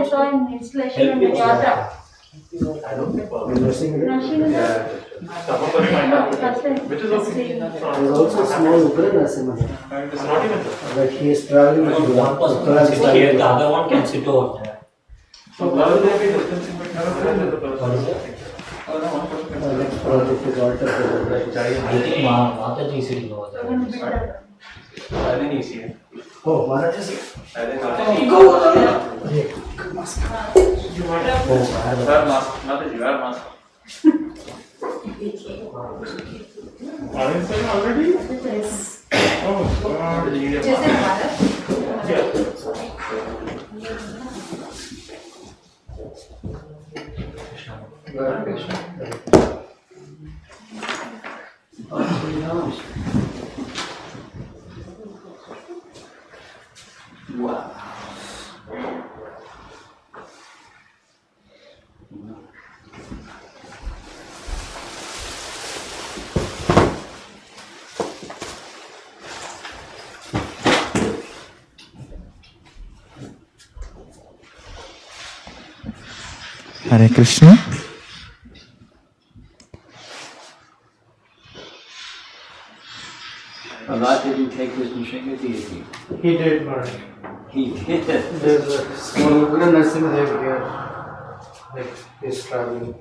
saw in installation in the Jatra. I don't think Rushing is which is okay. There is also a small Ugra Narasimha. It's not even But he is traveling with One person can sit here, the other one can sit over there. so why would there be distancing but never friend with the person? What is it? Oh, no, one person can next project is altered. I think Mataji is sitting over there. I think he's here. Oh, Maharaj is I think Sir, mask. Mataji, wear mask. Are you saying already? Yes. Oh, God. Did you get Just in mask? Bharat. Yeah. Wow. Hare Krishna. Allah didn't take his Nrsimha deity. He did, Maharaj. He did. There's a small Ugra Narasimha Dev here. Like, he's traveling.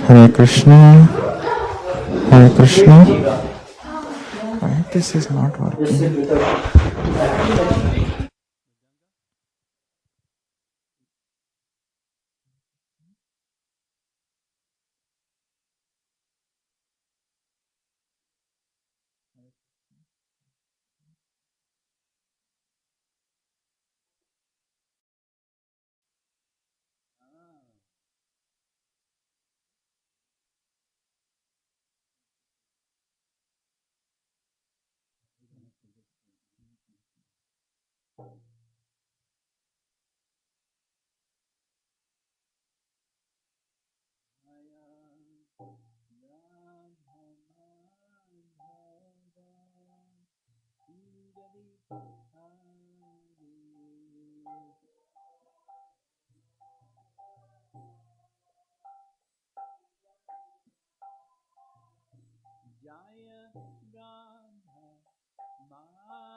Hare Krishna. Hare Krishna. Why this is not Just working? sit without.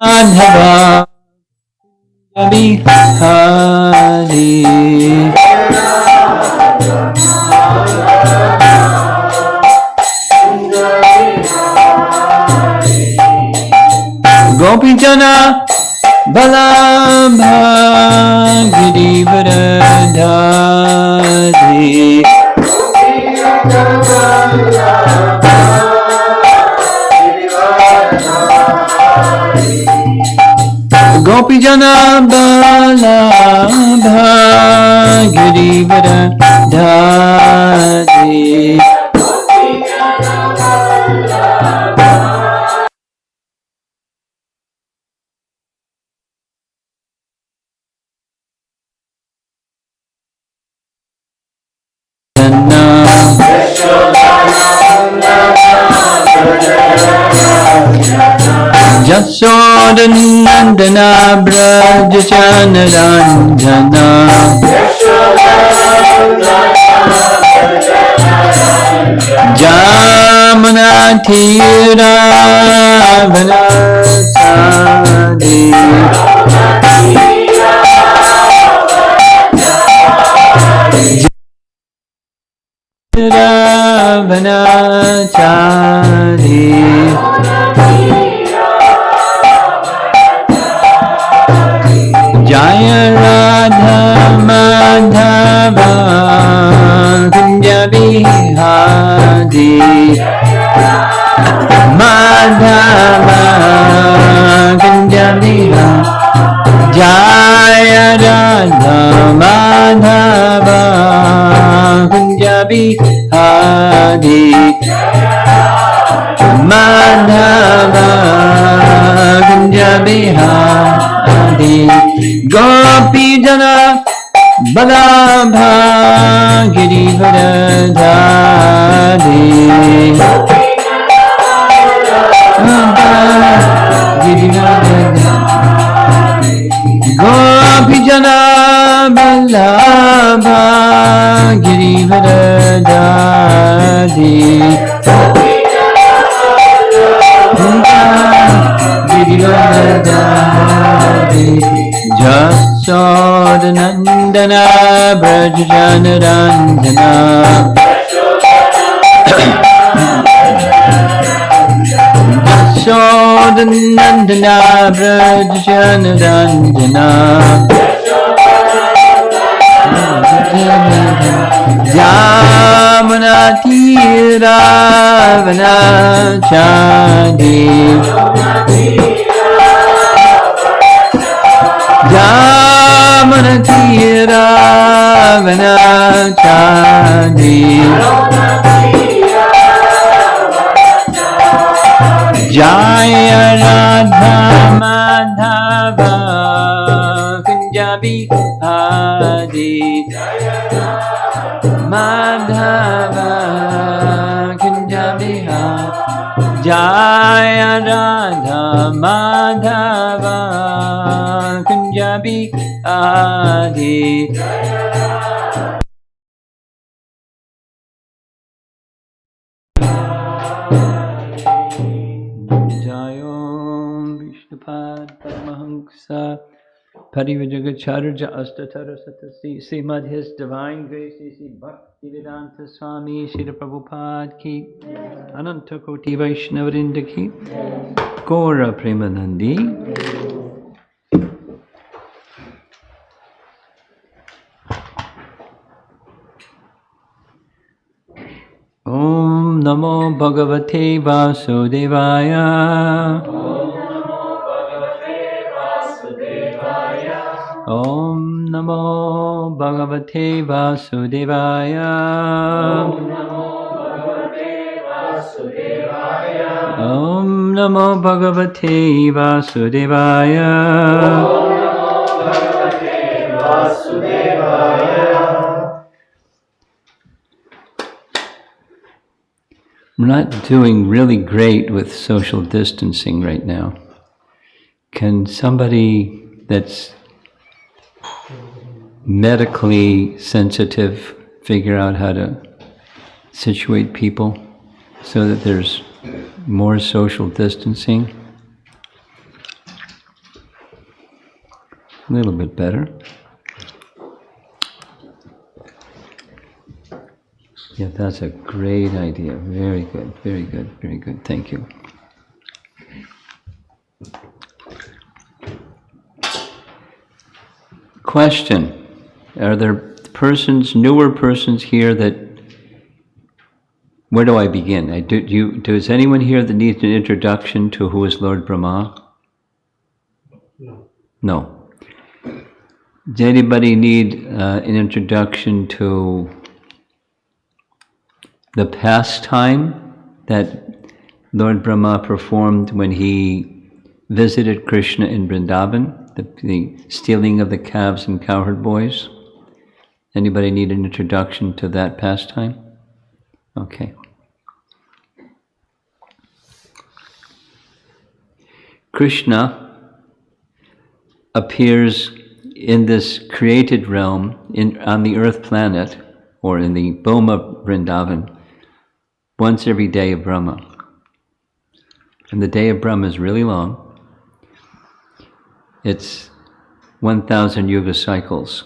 Madhava Bihari Gopijana Balabha Girivardhari Gopijana Balabha Girivardhari Jasodandana Brajachanarandana Jamanathira Vanasadi Vanachari Jaya Radha Madhava Kunja Bihari Madhava Kunja Bihari Jaya Radha Madhava Kunja Bihari Madhava Kunja Bihari Gopi Jana Balabha Girivardhari Gopi Jana Balabha Girivardhari Jasodanandana Brajajanarandana Jasodanandana Brajajanarandana Jamana Tira Vanachadi Jamana Tira Vanachadi Jaya Radha Madhava Kunjabi Adi Madhava Kunjabi Jaya Radha Madhava Kunjabi Adi Jayom Vishnupad Paramahamsa Parivajagacharya Astatara Satasi Srimad His Divine Grace Sri Bhaktivedanta Swami Srila Prabhupada Ki Ananta Koti Vaishnavarinda Ki Gora Premanandi Om Namo Bhagavate Vasudevaya Om Namo Bhagavate Vasudevaya Om Namo Bhagavate Vasudevaya I'm not doing really great with social distancing right now. Can somebody that's medically sensitive figure out how to situate people so that there's more social distancing? A little bit better. Yeah, that's a great idea. Very good, very good, very good. Thank you. Question. Are there persons, newer persons here that, where do I begin? Does anyone here that needs an introduction to who is Lord Brahma? No. Does anybody need an introduction to the pastime that Lord Brahma performed when he visited Krishna in Vrindavan, the stealing of the calves and cowherd boys? Anybody need an introduction to that pastime? Okay. Krishna appears in this created realm on the earth planet, or in the Boma Vrindavan, once every day of Brahma. And the day of Brahma is really long. It's 1,000 yuga cycles.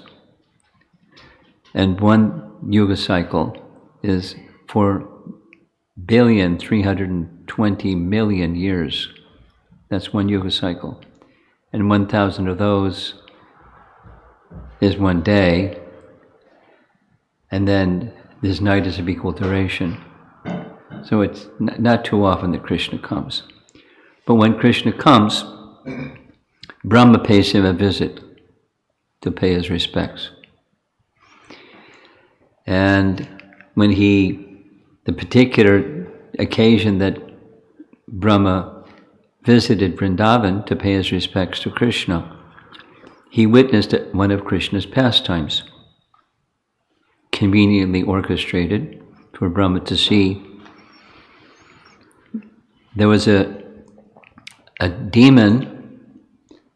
And one yuga cycle is 4,320,000,000 years. That's one yuga cycle. And 1,000 of those is one day, and then this night is of equal duration. So it's not too often that Krishna comes. But when Krishna comes, Brahma pays him a visit to pay his respects. And when the particular occasion that Brahma visited Vrindavan to pay his respects to Krishna, he witnessed one of Krishna's pastimes, conveniently orchestrated for Brahma to see. There was a demon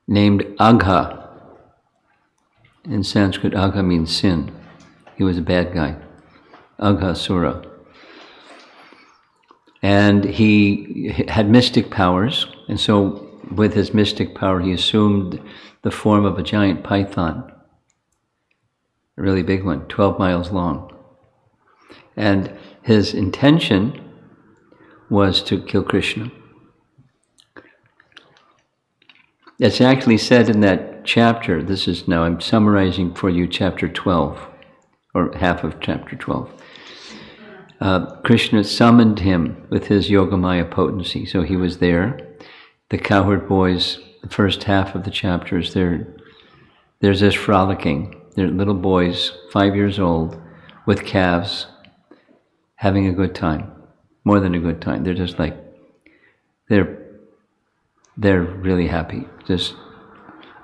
named Agha. In Sanskrit, Agha means sin. He was a bad guy, Aghasura. And he had mystic powers, and so with his mystic power he assumed the form of a giant python, a really big one, 12 miles long. And his intention was to kill Krishna. It's actually said in that chapter, I'm summarizing for you chapter 12, or half of chapter 12. Krishna summoned him with his Yogamaya potency, so he was there. The cowherd boys, the first half of the chapters, they're just frolicking. They're little boys, 5 years old, with calves, having a good time, more than a good time. They're just like, they're really happy, just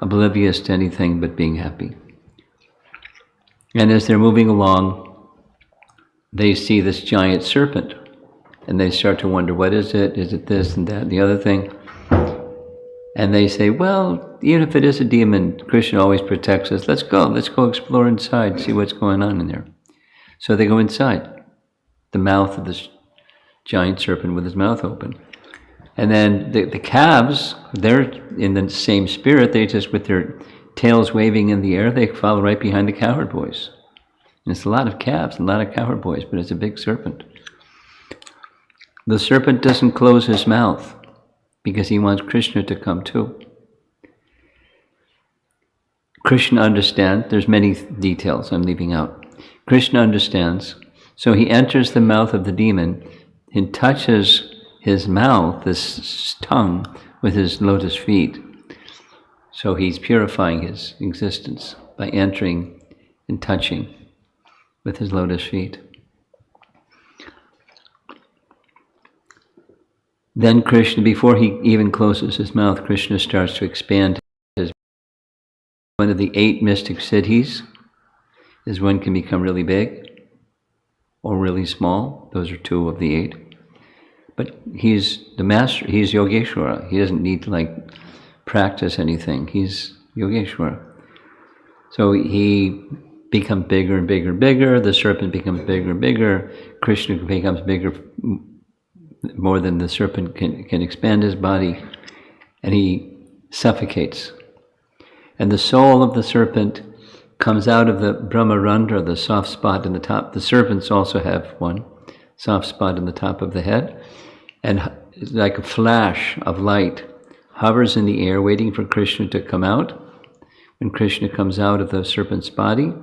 oblivious to anything but being happy. And as they're moving along, they see this giant serpent, and they start to wonder, what is it? Is it this and that and the other thing? And they say, well, even if it is a demon, Krishna always protects us. Let's go explore inside, see what's going on in there. So they go inside the mouth of this giant serpent with his mouth open. And then the calves, they're in the same spirit. They just, with their tails waving in the air, they follow right behind the cowherd boys. And it's a lot of calves, a lot of cowherd boys, but it's a big serpent. The serpent doesn't close his mouth because he wants Krishna to come too. Krishna understands, there's many details I'm leaving out. Krishna understands, so he enters the mouth of the demon and touches his mouth, this tongue, with his lotus feet. So he's purifying his existence by entering and touching with his lotus feet. Then Krishna, before he even closes his mouth, Krishna starts to expand his. One of the 8 mystic siddhis is one can become really big or really small. Those are 2 of the 8. But he's the master, he's Yogeshwara. He doesn't need to practice anything. He's Yogeshwara. So he becomes bigger and bigger and bigger. The serpent becomes bigger and bigger. Krishna becomes bigger, more than the serpent can expand his body. And he suffocates. And the soul of the serpent comes out of the Brahmarandra, the soft spot in the top. The serpents also have one soft spot in the top of the head. And like a flash of light, hovers in the air, waiting for Krishna to come out. When Krishna comes out of the serpent's body,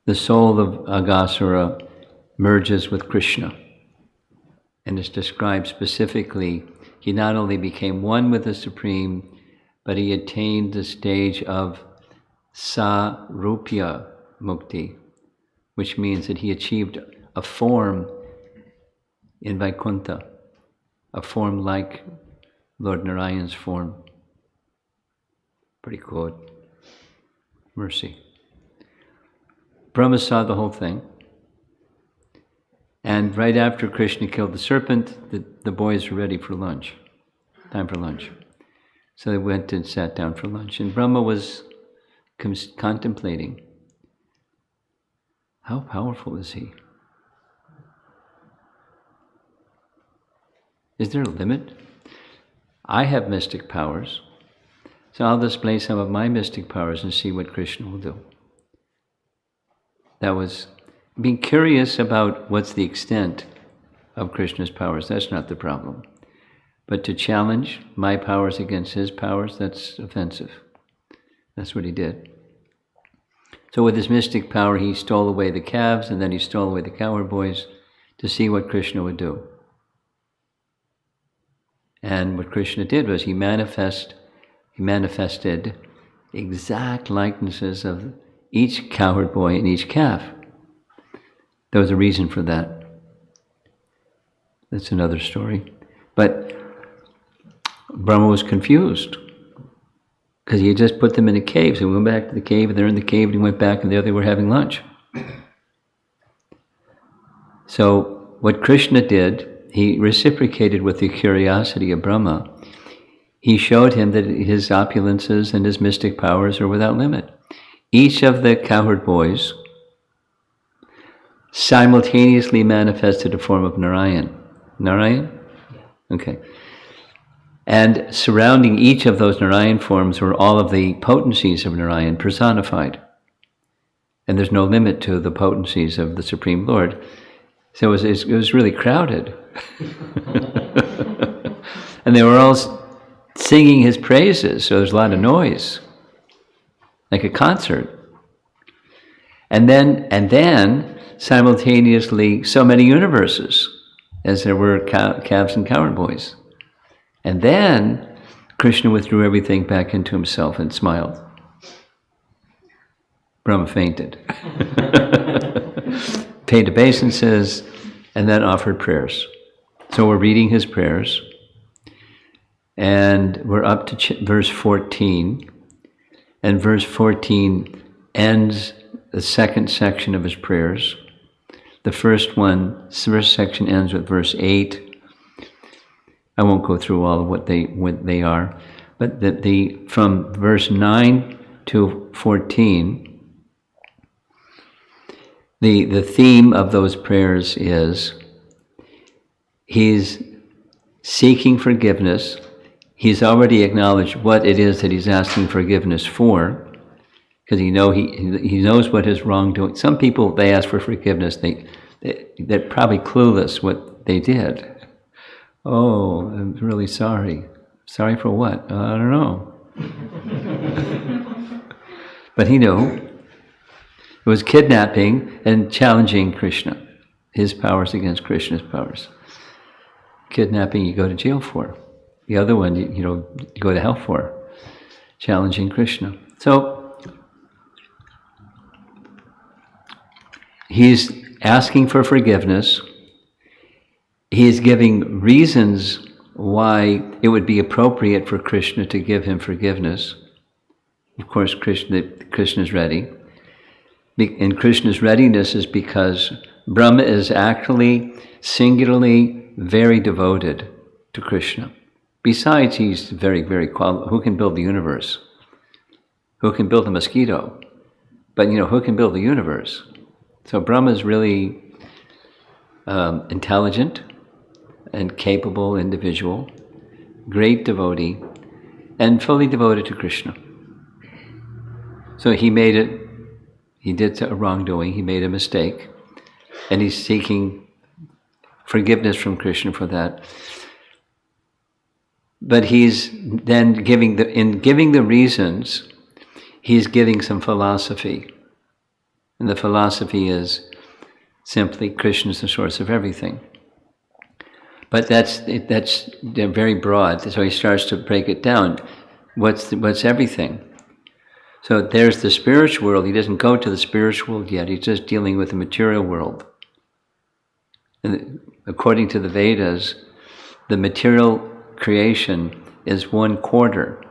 the soul of Aghasura merges with Krishna. And it's described specifically, he not only became one with the Supreme, but he attained the stage of Sarupya Mukti, which means that he achieved a form in Vaikuntha, a form like Lord Narayan's form. Pretty cool. Mercy. Brahma saw the whole thing. And right after Krishna killed the serpent, the boys were ready for lunch. Time for lunch. So they went and sat down for lunch. And Brahma was contemplating, how powerful is he? Is there a limit? I have mystic powers, so I'll display some of my mystic powers and see what Krishna will do. That was being curious about what's the extent of Krishna's powers. That's not the problem. But to challenge my powers against his powers, that's offensive. That's what he did. So with his mystic power, he stole away the calves, and then he stole away the cowherd boys to see what Krishna would do. And what Krishna did was he manifested exact likenesses of each cowherd boy and each calf. There was a reason for that. That's another story. But Brahma was confused because he had just put them in a cave. So he went back to the cave, and they're in the cave, and he went back, and there they were having lunch. So what Krishna did, he reciprocated with the curiosity of Brahma. He showed him that his opulences and his mystic powers are without limit. Each of the cowherd boys simultaneously manifested a form of Narayan. Narayan? Okay. And surrounding each of those Narayan forms were all of the potencies of Narayan personified. And there's no limit to the potencies of the Supreme Lord. So it was really crowded. And they were all singing his praises, so there's a lot of noise, like a concert. And then simultaneously, so many universes, as there were calves and cowherd boys. And then Krishna withdrew everything back into himself and smiled. Brahma fainted. Paid obeisances, and then offered prayers. So we're reading his prayers, and we're up to verse 14. And verse 14 ends the second section of his prayers. The first section ends with verse 8. I won't go through all of what they are, but from verse 9 to 14, the theme of those prayers is he's seeking forgiveness. He's already acknowledged what it is that he's asking forgiveness for, because he knows what his wrongdoing. Some people, they ask for forgiveness. They're probably clueless what they did. Oh, I'm really sorry. Sorry for what? I don't know. But he knew. It was kidnapping and challenging Krishna, his powers against Krishna's powers. Kidnapping you go to jail for. The other one you go to hell for. Challenging Krishna. So he's asking for forgiveness. He is giving reasons why it would be appropriate for Krishna to give him forgiveness. Of course, Krishna's ready. And Krishna's readiness is because Brahma is actually singularly very devoted to Krishna. Besides, he's very, very qualified. Who can build the universe? Who can build a mosquito? But who can build the universe? So Brahma is really intelligent and capable individual, great devotee, and fully devoted to Krishna. So he did a wrongdoing, he made a mistake, and he's seeking forgiveness from Krishna for that. But he's then giving the reasons, he's giving some philosophy. And the philosophy is simply Krishna is the source of everything. But that's very broad. So he starts to break it down. What's everything? So there's the spiritual world. He doesn't go to the spiritual world yet. He's just dealing with the material world. And according to the Vedas, the material creation is 1/4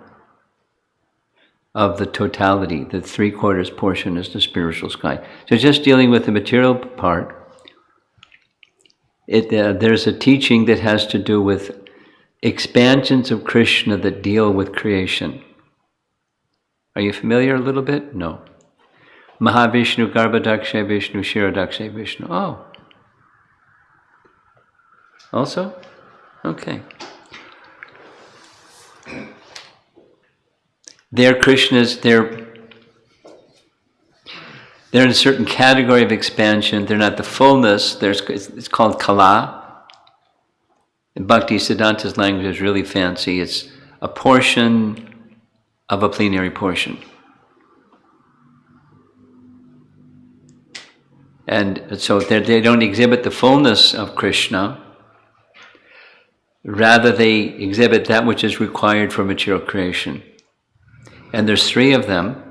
of the totality. The 3/4 portion is the spiritual sky. So just dealing with the material part, there's a teaching that has to do with expansions of Krishna that deal with creation. Are you familiar a little bit? No. Mahavishnu, Garbhadakshay Vishnu, Shiradakshay Vishnu. Oh. Also? Okay. They're Krishna's, they're in a certain category of expansion. They're not the fullness. It's called Kala. In Bhakti Siddhanta's language is really fancy. It's a portion of a plenary portion. And so they don't exhibit the fullness of Krishna. Rather, they exhibit that which is required for material creation. And there's three of them.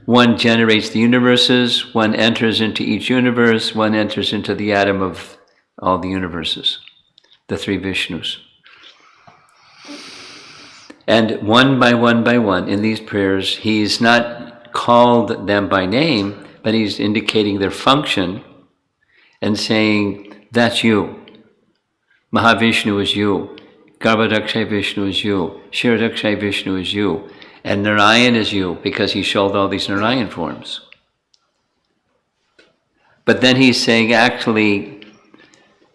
One generates the universes, one enters into each universe, one enters into the atom of all the universes. The three Vishnus. And one by one, in these prayers, he's not called them by name, but he's indicating their function and saying, that's you. Mahavishnu is you. Garbhodakshaya Vishnu is you. Kshirodakshaya Vishnu is you. And Narayan is you, because he showed all these Narayan forms. But then he's saying, actually,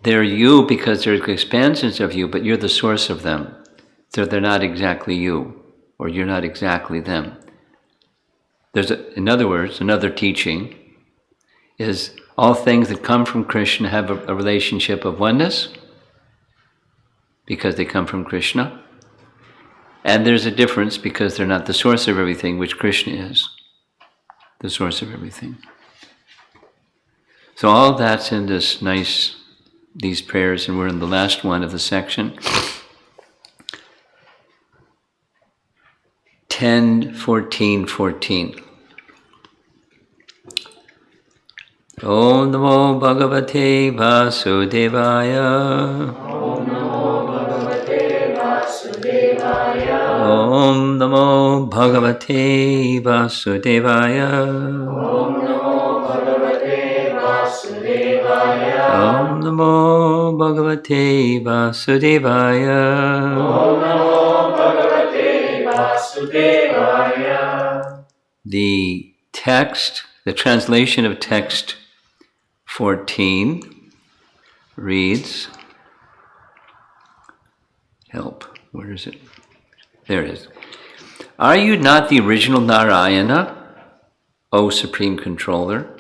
they're you because they're expansions of you, but you're the source of them. So they're not exactly you, or you're not exactly them. In other words, another teaching is all things that come from Krishna have a relationship of oneness, because they come from Krishna. And there's a difference because they're not the source of everything, which Krishna is, the source of everything. So all that's in these prayers, and we're in the last one of the section. 10:14:14. Om Namo Bhagavate Vasudevaya. Om Namo Bhagavate Vasudevaya. Om Namo Bhagavate Vasudevaya. Om Namo Bhagavate Vasudevaya. Om Namo Bhagavate Vasudevaya. Om Namo Bhagavate Vasudevaya. The text, the translation of text 14 reads, help, where is it? There it is. Are you not the original Narayana, O Supreme Controller?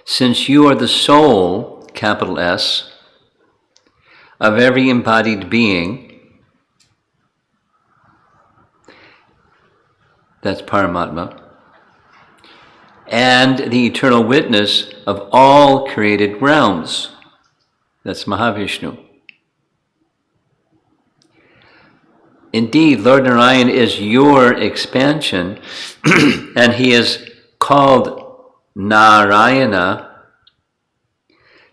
Since you are the soul, capital S, of every embodied being, that's Paramatma, and the eternal witness of all created realms, that's Mahavishnu. Indeed, Lord Narayan is your expansion, and he is called Narayana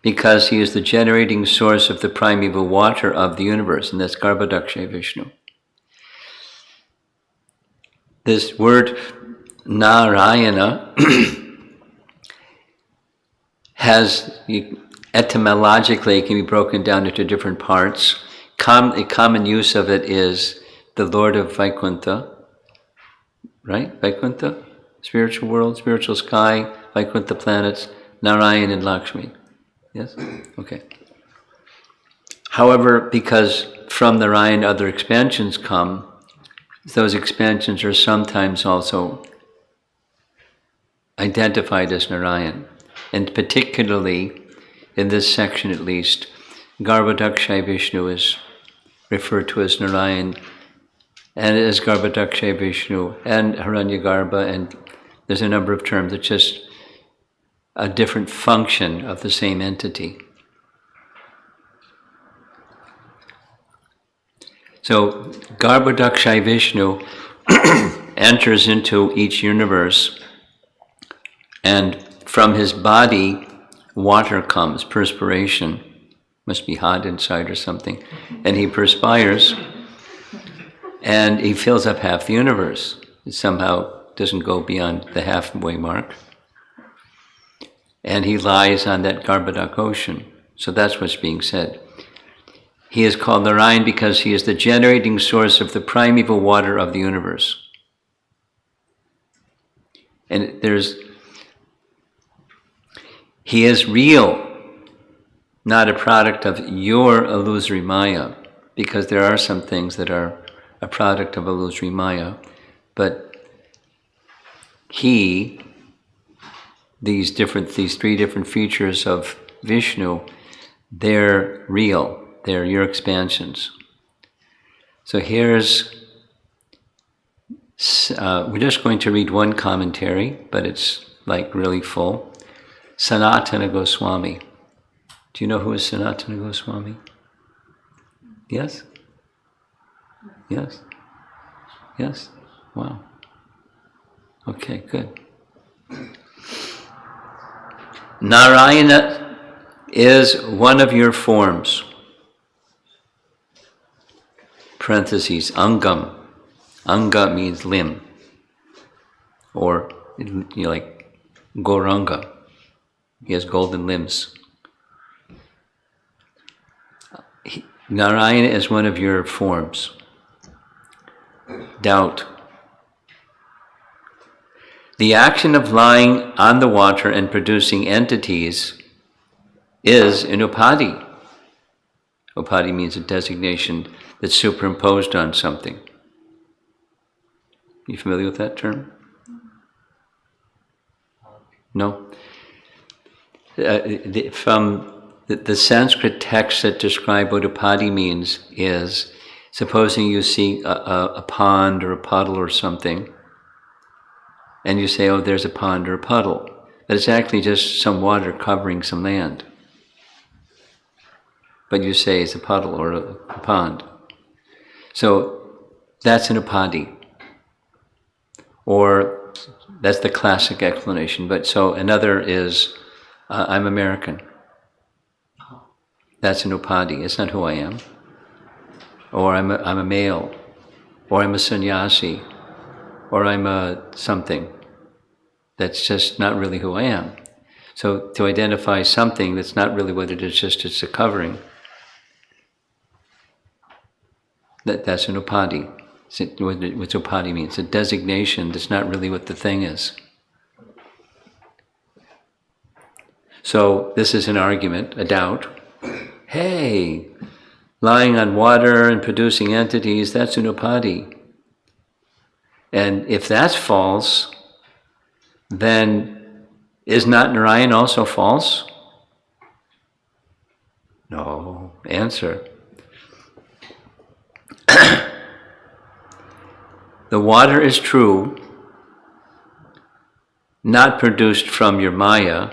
because he is the generating source of the primeval water of the universe, and that's Garbhodakshaya Vishnu. This word Narayana has, etymologically, it can be broken down into different parts. A common use of it is the Lord of Vaikuntha, right? Vaikuntha, spiritual world, spiritual sky, Vaikuntha planets, Narayan and Lakshmi. Yes? Okay. However, because from Narayan other expansions come, those expansions are sometimes also identified as Narayan. And particularly, in this section at least, Garbhodakshaya Vishnu is referred to as Narayan, and as Garbhodakshaya Vishnu, and Hiranyagarbha, and there's a number of terms. It's just a different function of the same entity. So Garbhodakshaya Vishnu enters into each universe, and from his body water comes, perspiration. Must be hot inside or something. And he perspires, and he fills up half the universe. It somehow doesn't go beyond the halfway mark. And he lies on that Garbhodak ocean. So that's what's being said. He is called Narayan because he is the generating source of the primeval water of the universe. And he is real, not a product of your illusory Maya, because there are some things that are a product of illusory Maya, but these three different features of Vishnu, they're real. They're your expansions. So we're just going to read one commentary, but it's like really full. Sanatana Goswami. Do you know who is Sanatana Goswami? Yes? Yes? Yes? Wow. Okay, good. Narayana is one of your forms. Parentheses, Angam. Anga means limb. Or, like Gauranga. He has golden limbs. Narayana is one of your forms. Doubt. The action of lying on the water and producing entities is an upadhi. Upadhi means a designation that's superimposed on something. You familiar with that term? No? From the Sanskrit texts that describe what upadhi means is, supposing you see a pond or a puddle or something, and you say, oh, there's a pond or a puddle. But it's actually just some water covering some land. But you say it's a puddle or a pond. So that's an upadhi. Or that's the classic explanation. But so another is, I'm American. That's an upadhi. It's not who I am. Or I'm a male. Or I'm a sannyasi. Or I'm a something. That's just not really who I am. So to identify something that's not really what it is, just it's a covering, that's an upadhi. What upadhi means, a designation that's not really what the thing is. So this is an argument, a doubt. Hey, lying on water and producing entities, that's an upadhi. And if that's false, then is not Narayan also false? No. Answer. The water is true, not produced from your Maya.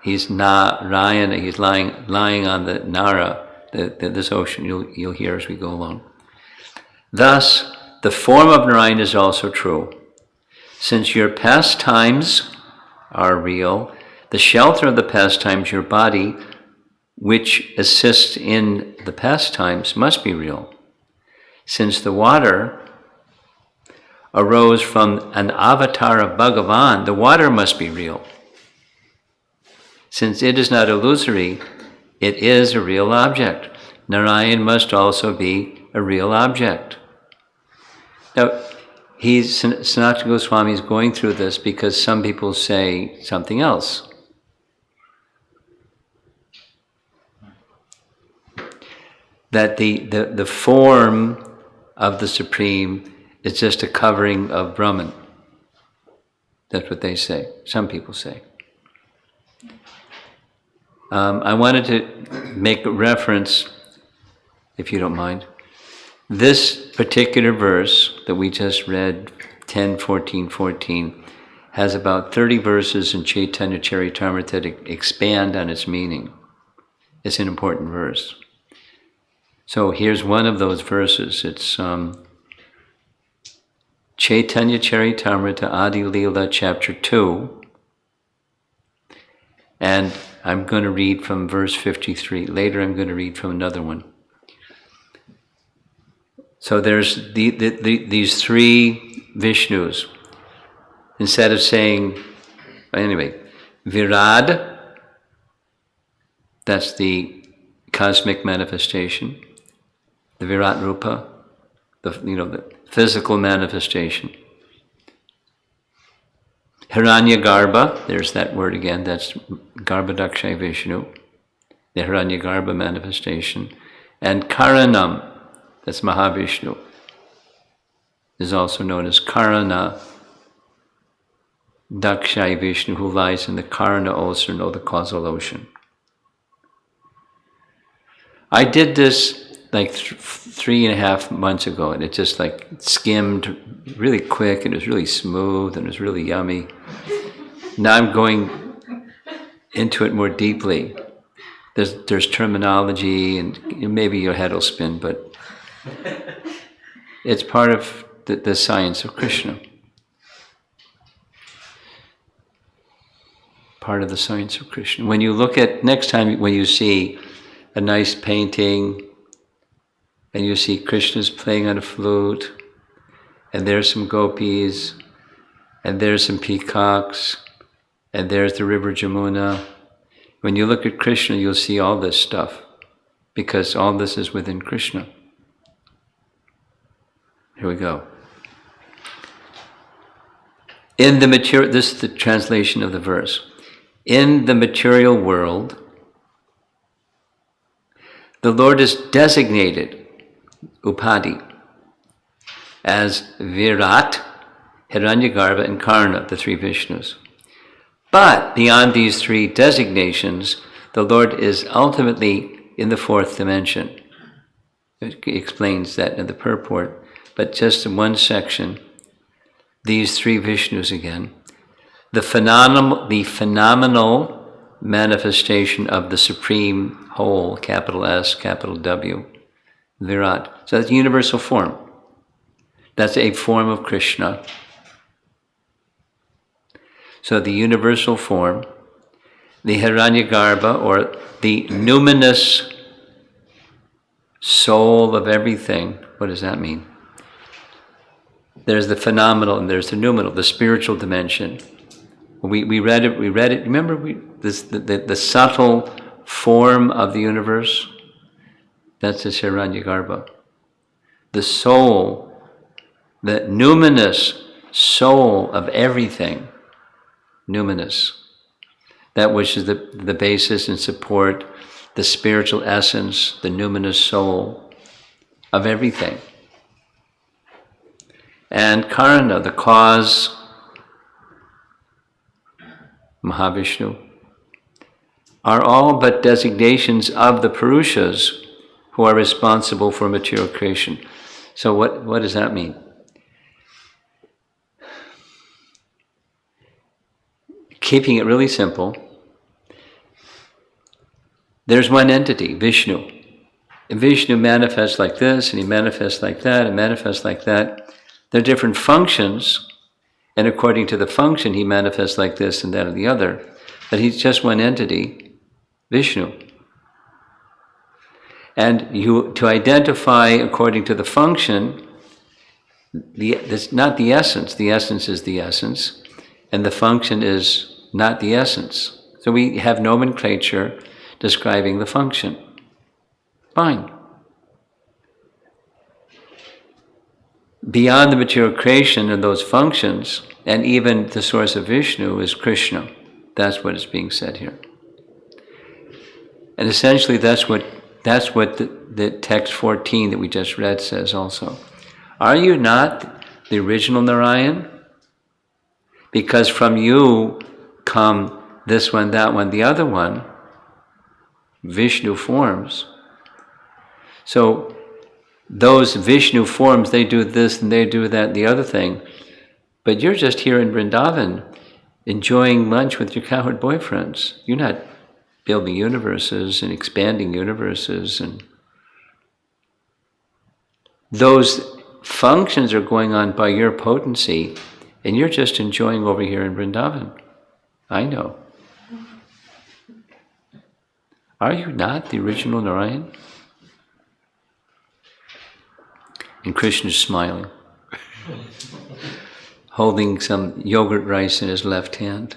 He's Narayana, he's lying on the Nara, this ocean, you'll hear as we go along. Thus, the form of Narayana is also true. Since your pastimes are real, the shelter of the pastimes, your body, which assists in the pastimes, must be real. Since the water arose from an avatar of Bhagavan, the water must be real. Since it is not illusory, it is a real object. Narayan must also be a real object. Now, Sanatana Goswami is going through this because some people say something else. That the form of the Supreme is just a covering of Brahman. That's what they say. Some people say. I wanted to make a reference, if you don't mind. This particular verse that we just read, 10, 14, 14, has about 30 verses in Chaitanya Charitamrita that expand on its meaning. It's an important verse. So here's one of those verses. It's Chaitanya Charitamrita Adi Leela, chapter 2. And I'm going to read from verse 53. Later I'm going to read from another one. So there's these three Vishnus. Instead of saying, anyway, Virad, that's the cosmic manifestation, the Virat Rupa, the physical manifestation. Hiranyagarbha, there's that word again, that's Garbhadakshay Vishnu, the Hiranyagarbha manifestation. And Karanam, that's Mahavishnu, is also known as Karana Dakshay Vishnu, who lies in the Karana ocean, or the causal ocean. I did this like 3.5 months ago, and it just like skimmed really quick, and it was really smooth, and it was really yummy. Now I'm going into it more deeply. There's terminology, and maybe your head will spin, but it's part of the science of Krishna. Part of the science of Krishna. When you look at, next time when you see a nice painting, and you see Krishna's playing on a flute, and there's some gopis, and there's some peacocks, and there's the river Jamuna. When you look at Krishna, you'll see all this stuff, because all this is within Krishna. Here we go. In the material, this is the translation of the verse. In the material world, the Lord is designated, Upadi, as Virat, Hiranyagarbha, and Karna, the three Vishnus. But beyond these three designations, the Lord is ultimately in the fourth dimension. It explains that in the purport, but just in one section, these three Vishnus again. The phenomenal manifestation of the supreme whole, capital S, capital W, Virat. So that's universal form. That's a form of Krishna. So the universal form, the Hiranyagarbha, or the numinous soul of everything. What does that mean? There's the phenomenal and there's the numinal, the spiritual dimension. We read it. Remember, the subtle form of the universe. That's the Hiranyagarbha. The soul, the numinous soul of everything. Numinous. That which is the basis and support, the spiritual essence, the numinous soul of everything. And Karna, the cause, Mahavishnu, are all but designations of the Purushas who are responsible for material creation. So what does that mean? Keeping it really simple, there's one entity, Vishnu. And Vishnu manifests like this, and he manifests like that, and manifests like that. There are different functions, and according to the function, he manifests like this and that or the other. But he's just one entity, Vishnu. And to identify according to the function, that's not the essence. The essence is the essence, and the function is not the essence. So we have nomenclature describing the function. Fine. Beyond the material creation and those functions, and even the source of Vishnu is Krishna. That's what is being said here. And essentially that's what the text 14 that we just read says also. Are you not the original Narayan? Because from you come this one, that one, the other one, Vishnu forms. So those Vishnu forms, they do this and they do that and the other thing. But you're just here in Vrindavan enjoying lunch with your cowherd boyfriends. You're not building universes and expanding universes. And those functions are going on by your potency, and you're just enjoying over here in Vrindavan. I know. Are you not the original Narayan? And Krishna's smiling, holding some yogurt rice in his left hand.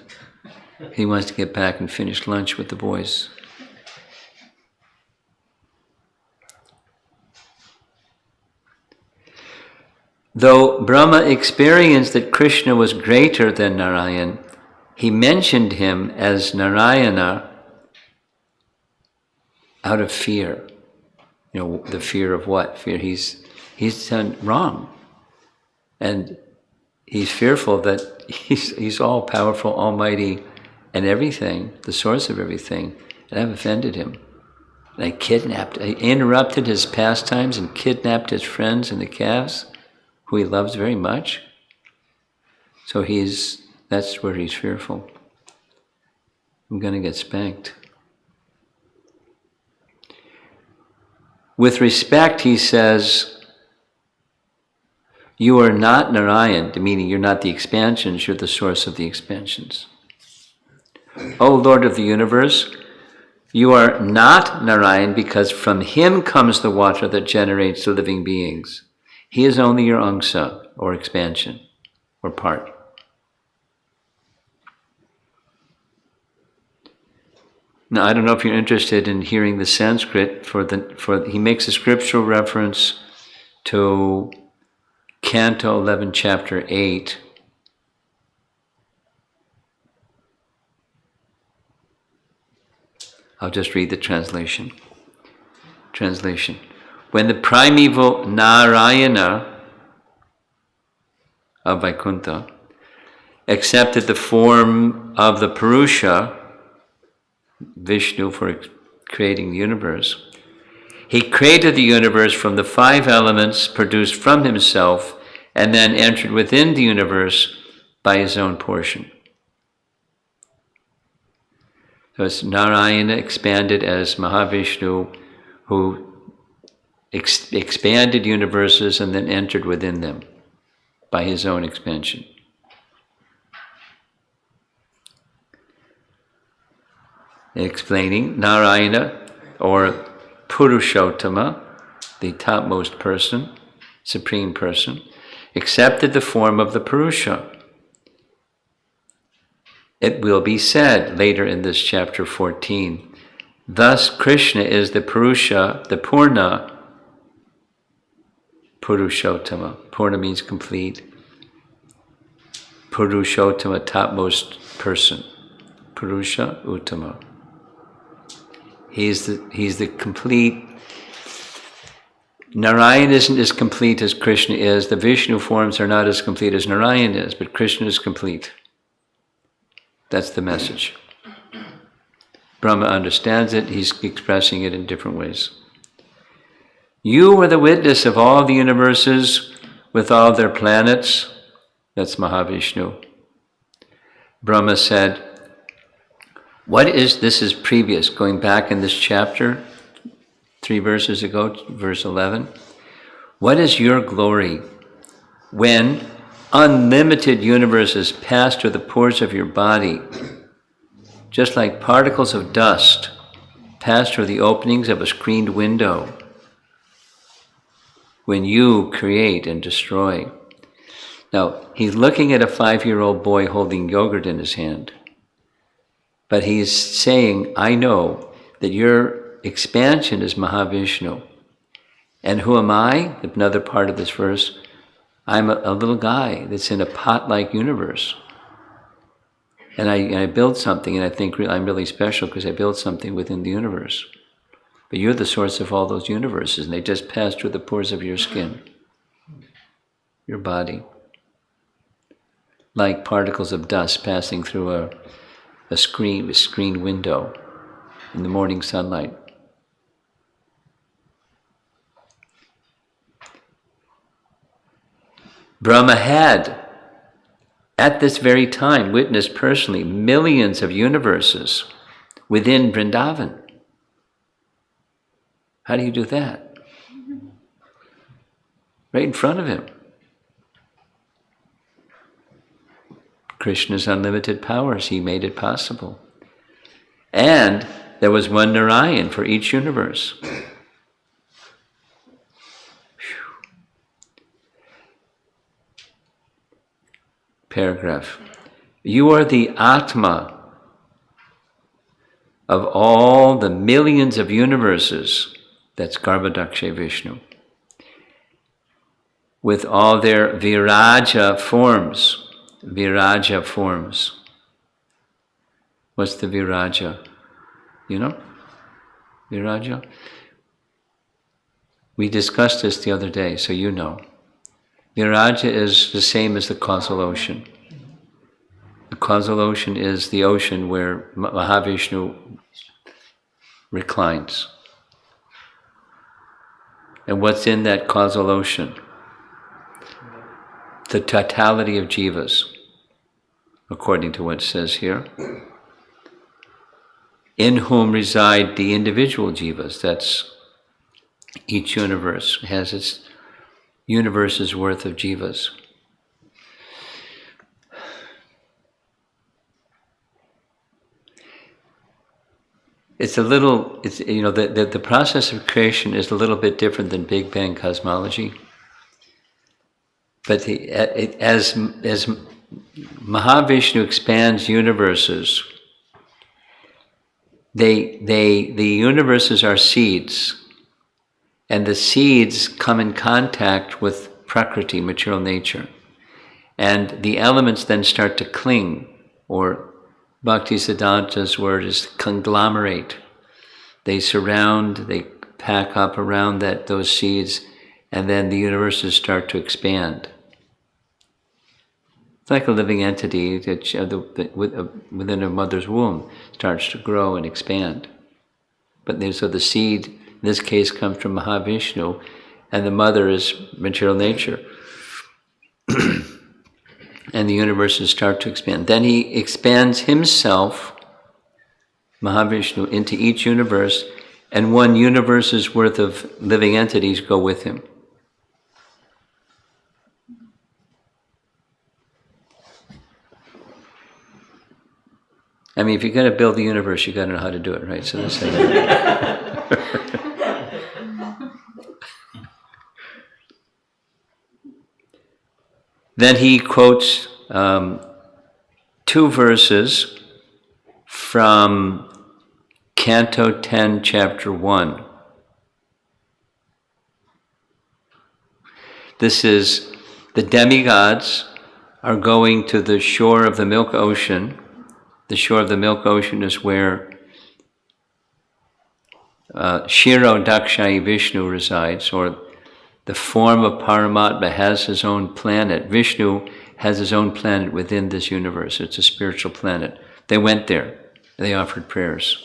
He wants to get back and finish lunch with the boys. Though Brahma experienced that Krishna was greater than Narayan, he mentioned him as Narayana out of fear. You know, the fear of what? Fear he's done wrong. And he's fearful that he's all powerful, almighty, and everything, the source of everything, and I've offended him. And I interrupted his pastimes and kidnapped his friends and the calves, who he loves very much. So that's where he's fearful. I'm going to get spanked. With respect, he says, you are not Narayan, meaning you're not the expansions, you're the source of the expansions. O Lord of the universe, you are not Narayan because from him comes the water that generates the living beings. He is only your angsa, or expansion, or part. Now, I don't know if you're interested in hearing the Sanskrit he makes a scriptural reference to Canto 11, Chapter 8. I'll just read the translation. Translation. When the primeval Narayana of Vaikuntha accepted the form of the Purusha, Vishnu, for creating the universe, he created the universe from the 5 elements produced from himself and then entered within the universe by his own portion. So it's Narayana expanded as Mahavishnu, who expanded universes and then entered within them by his own expansion. Explaining, Narayana, or Purushottama, the topmost person, supreme person, accepted the form of the Purusha. It will be said later in this chapter 14, thus Krishna is the Purusha, the Purna, Purushottama. Purna means complete. Purushottama, topmost person. Purusha Uttama. He's the complete. Narayan isn't as complete as Krishna is. The Vishnu forms are not as complete as Narayan is, but Krishna is complete. That's the message. Brahma understands it. He's expressing it in different ways. You were the witness of all the universes with all their planets. That's Mahavishnu. Brahma said, this is previous, going back in this chapter, 3 verses ago, verse 11. What is your glory when unlimited universes pass through the pores of your body, just like particles of dust pass through the openings of a screened window when you create and destroy? Now, he's looking at a 5-year-old boy holding yogurt in his hand. But he's saying, I know that your expansion is Mahavishnu. And who am I? Another part of this verse, I'm a little guy that's in a pot-like universe. And I build something, and I think I'm really special because I build something within the universe. But you're the source of all those universes, and they just pass through the pores of your skin, your body. Like particles of dust passing through a screened window in the morning sunlight. Brahma had, at this very time, witnessed personally millions of universes within Vrindavan. How do you do that? Right in front of him. Krishna's unlimited powers, he made it possible. And there was one Narayan for each universe. Paragraph. You are the Atma of all the millions of universes, that's Garbhodaksha Vishnu, with all their Viraja forms. Viraja forms. What's the Viraja? You know? Viraja? We discussed this the other day, so you know. Viraja is the same as the causal ocean. The causal ocean is the ocean where Mahavishnu reclines. And what's in that causal ocean? The totality of jivas, according to what it says here. in whom reside the individual jivas. That's each universe has its universe's worth of jivas. The process of creation is a little bit different than Big Bang cosmology. But as Mahavishnu expands universes, the universes are seeds, and the seeds come in contact with Prakriti, material nature, and the elements then start to cling, or Bhaktisiddhanta's word is conglomerate. They surround, they pack up around those seeds, and then the universes start to expand. It's like a living entity that within a mother's womb starts to grow and expand. So the seed, in this case, comes from Mahavishnu, and the mother is material nature. And the universes start to expand. Then he expands himself, Mahavishnu, into each universe, and one universe's worth of living entities go with him. I mean, if you're going to build the universe, you've got to know how to do it, right? So that's Then he quotes 2 verses from Canto 10, Chapter 1. This is, the demigods are going to the shore of the Milk Ocean. The shore of the Milk Ocean is where Shiro Dakshayi Vishnu resides, or the form of Paramatma has his own planet. Vishnu has his own planet within this universe. It's a spiritual planet. They went there. They offered prayers.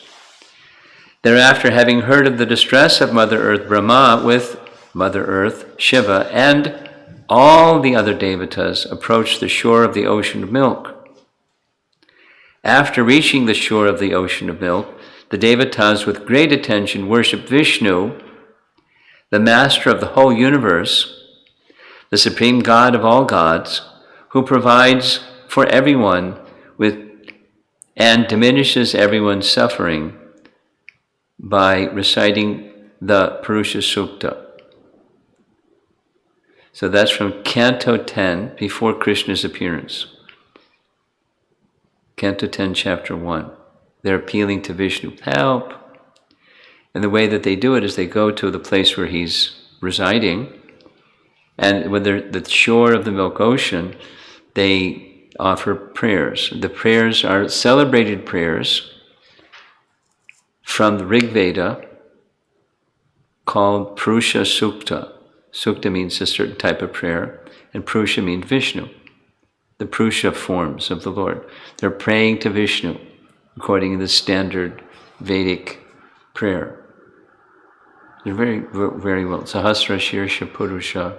Thereafter, having heard of the distress of Mother Earth Brahma, with Mother Earth, Shiva, and all the other devatas, approached the shore of the ocean of milk. After reaching the shore of the ocean of milk, the devatas with great attention worshipped Vishnu, the master of the whole universe, the supreme God of all gods, who provides for everyone and diminishes everyone's suffering by reciting the Purusha Sukta. So that's from Canto 10, before Krishna's appearance. Canto 10, Chapter 1. They're appealing to Vishnu, help. And the way that they do it is they go to the place where he's residing, and when they're at the shore of the Milk Ocean, they offer prayers. The prayers are celebrated prayers from the Rig Veda called Purusha Sukta. Sukta means a certain type of prayer, and Purusha means Vishnu, the Purusha forms of the Lord. They're praying to Vishnu according to the standard Vedic prayer. They're very, very well. Sahasra Shirsha Purusha,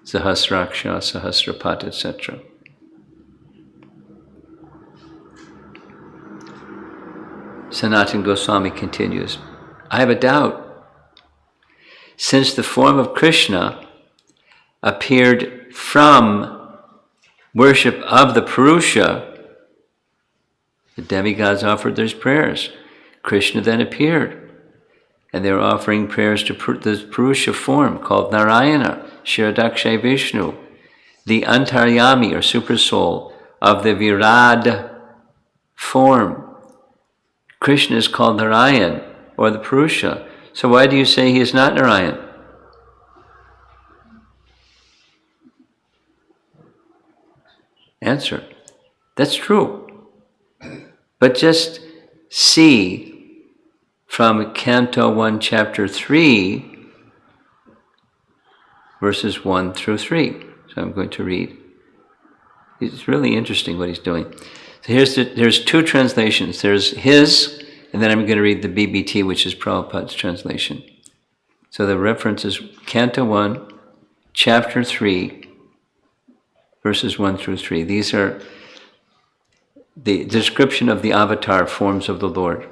Sahasraksha, Sahasrapat, etc. Sanatana Goswami continues, I have a doubt. Since the form of Krishna appeared from worship of the Purusha, the demigods offered their prayers. Krishna then appeared, and they were offering prayers to the Purusha form called Narayana, Shiradakshay Vishnu, the Antaryami or super soul of the Virad form. Krishna is called Narayan or the Purusha. So why do you say he is not Narayan? Answer, that's true. But just see from Canto 1, Chapter 3, verses 1 through 3. So I'm going to read. It's really interesting what he's doing. So there's 2 translations. There's his, and then I'm going to read the BBT, which is Prabhupada's translation. So the reference is Canto 1, Chapter 3, verses 1 through 3. These are the description of the avatar forms of the Lord.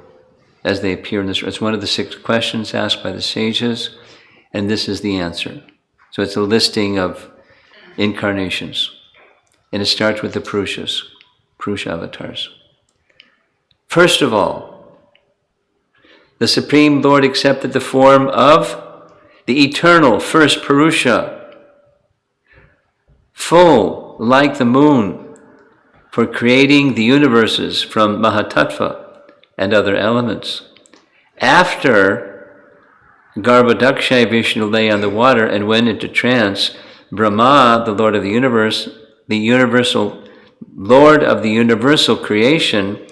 as they appear in this. It's one of the 6 questions asked by the sages, and this is the answer. So it's a listing of incarnations. And it starts with the Purushas, Purusha avatars. First of all, the Supreme Lord accepted the form of the eternal first Purusha, full like the moon, for creating the universes from Mahatattva and other elements. After Garbhodakshay Vishnu lay on the water and went into trance, Brahma, the Lord of the universe, the universal Lord of the universal creation,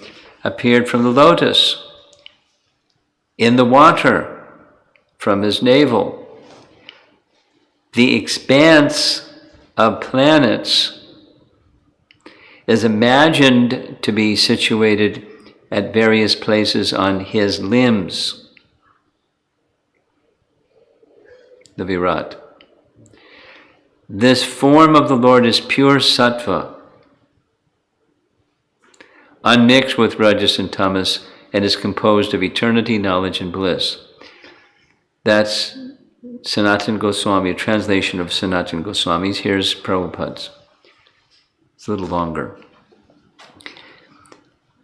appeared from the lotus in the water from his navel. The expanse of planets is imagined to be situated at various places on his limbs, the Virat. This form of the Lord is pure sattva, unmixed with rajas and tamas, and is composed of eternity, knowledge, and bliss. That's Sanatana Goswami, a translation of Sanatana Goswami's. Here's Prabhupada's. It's a little longer.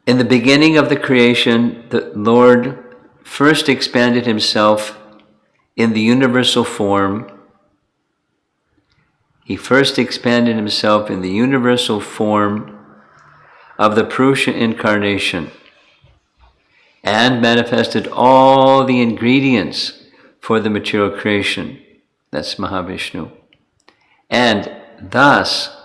In the beginning of the creation, the Lord first expanded himself in the universal form. He first expanded himself in the universal form of the Purusha incarnation and manifested all the ingredients for the material creation. That's Mahavishnu. And thus,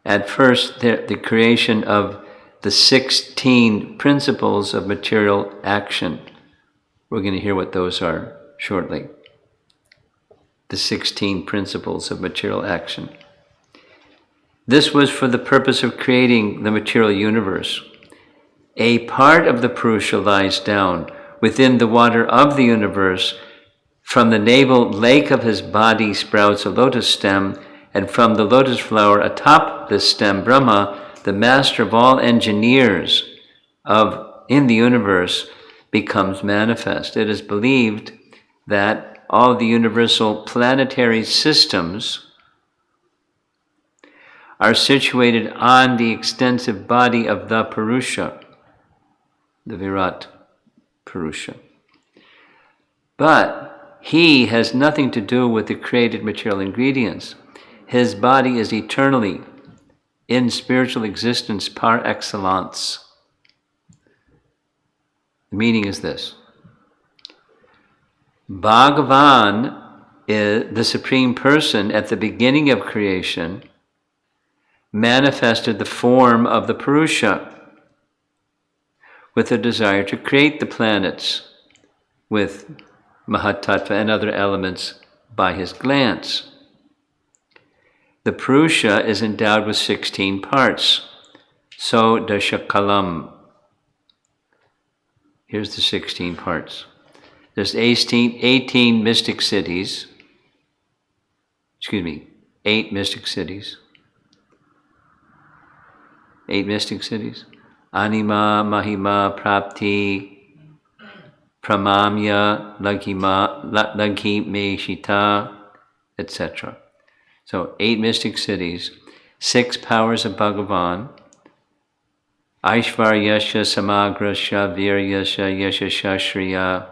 at first, the creation of the 16 principles of material action. We're going to hear what those are shortly. The 16 principles of material action. This was for the purpose of creating the material universe. A part of the Purusha lies down within the water of the universe. From the navel lake of his body sprouts a lotus stem, and from the lotus flower atop this stem, Brahma, the master of all engineers in the universe, becomes manifest. It is believed that all the universal planetary systems are situated on the extensive body of the Purusha, the Virat Purusha. But he has nothing to do with the created material ingredients. His body is eternally in spiritual existence par excellence. The meaning is this. Bhagavan, is the Supreme Person at the beginning of creation, manifested the form of the Purusha with a desire to create the planets with Mahatattva and other elements by his glance. The Purusha is endowed with 16 parts. So Dashakalam. Here's the 16 parts. There's 18 mystic cities. 8 mystic cities. 8 mystic cities. Anima, Mahima, Prapti, Pramamya, Laghi Meshita, etc. So 8 mystic cities, 6 powers of Bhagavan, Aishvaryasya, Samagrasya, Viryasya, Yashasya, Shriya,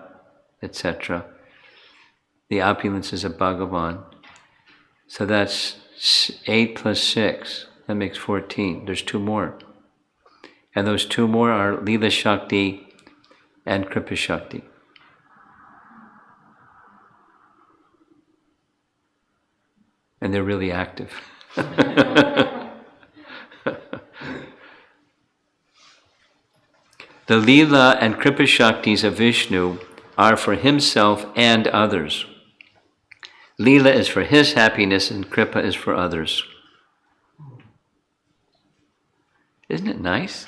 etc. The opulences of Bhagavan. So that's 8 plus 6. That makes 14. There's 2 more. And those 2 more are Leela Shakti and Kripa Shakti. And they're really active. The Leela and Kripa Shaktis of Vishnu are for himself and others. Leela is for his happiness and Kripa is for others. Isn't it nice?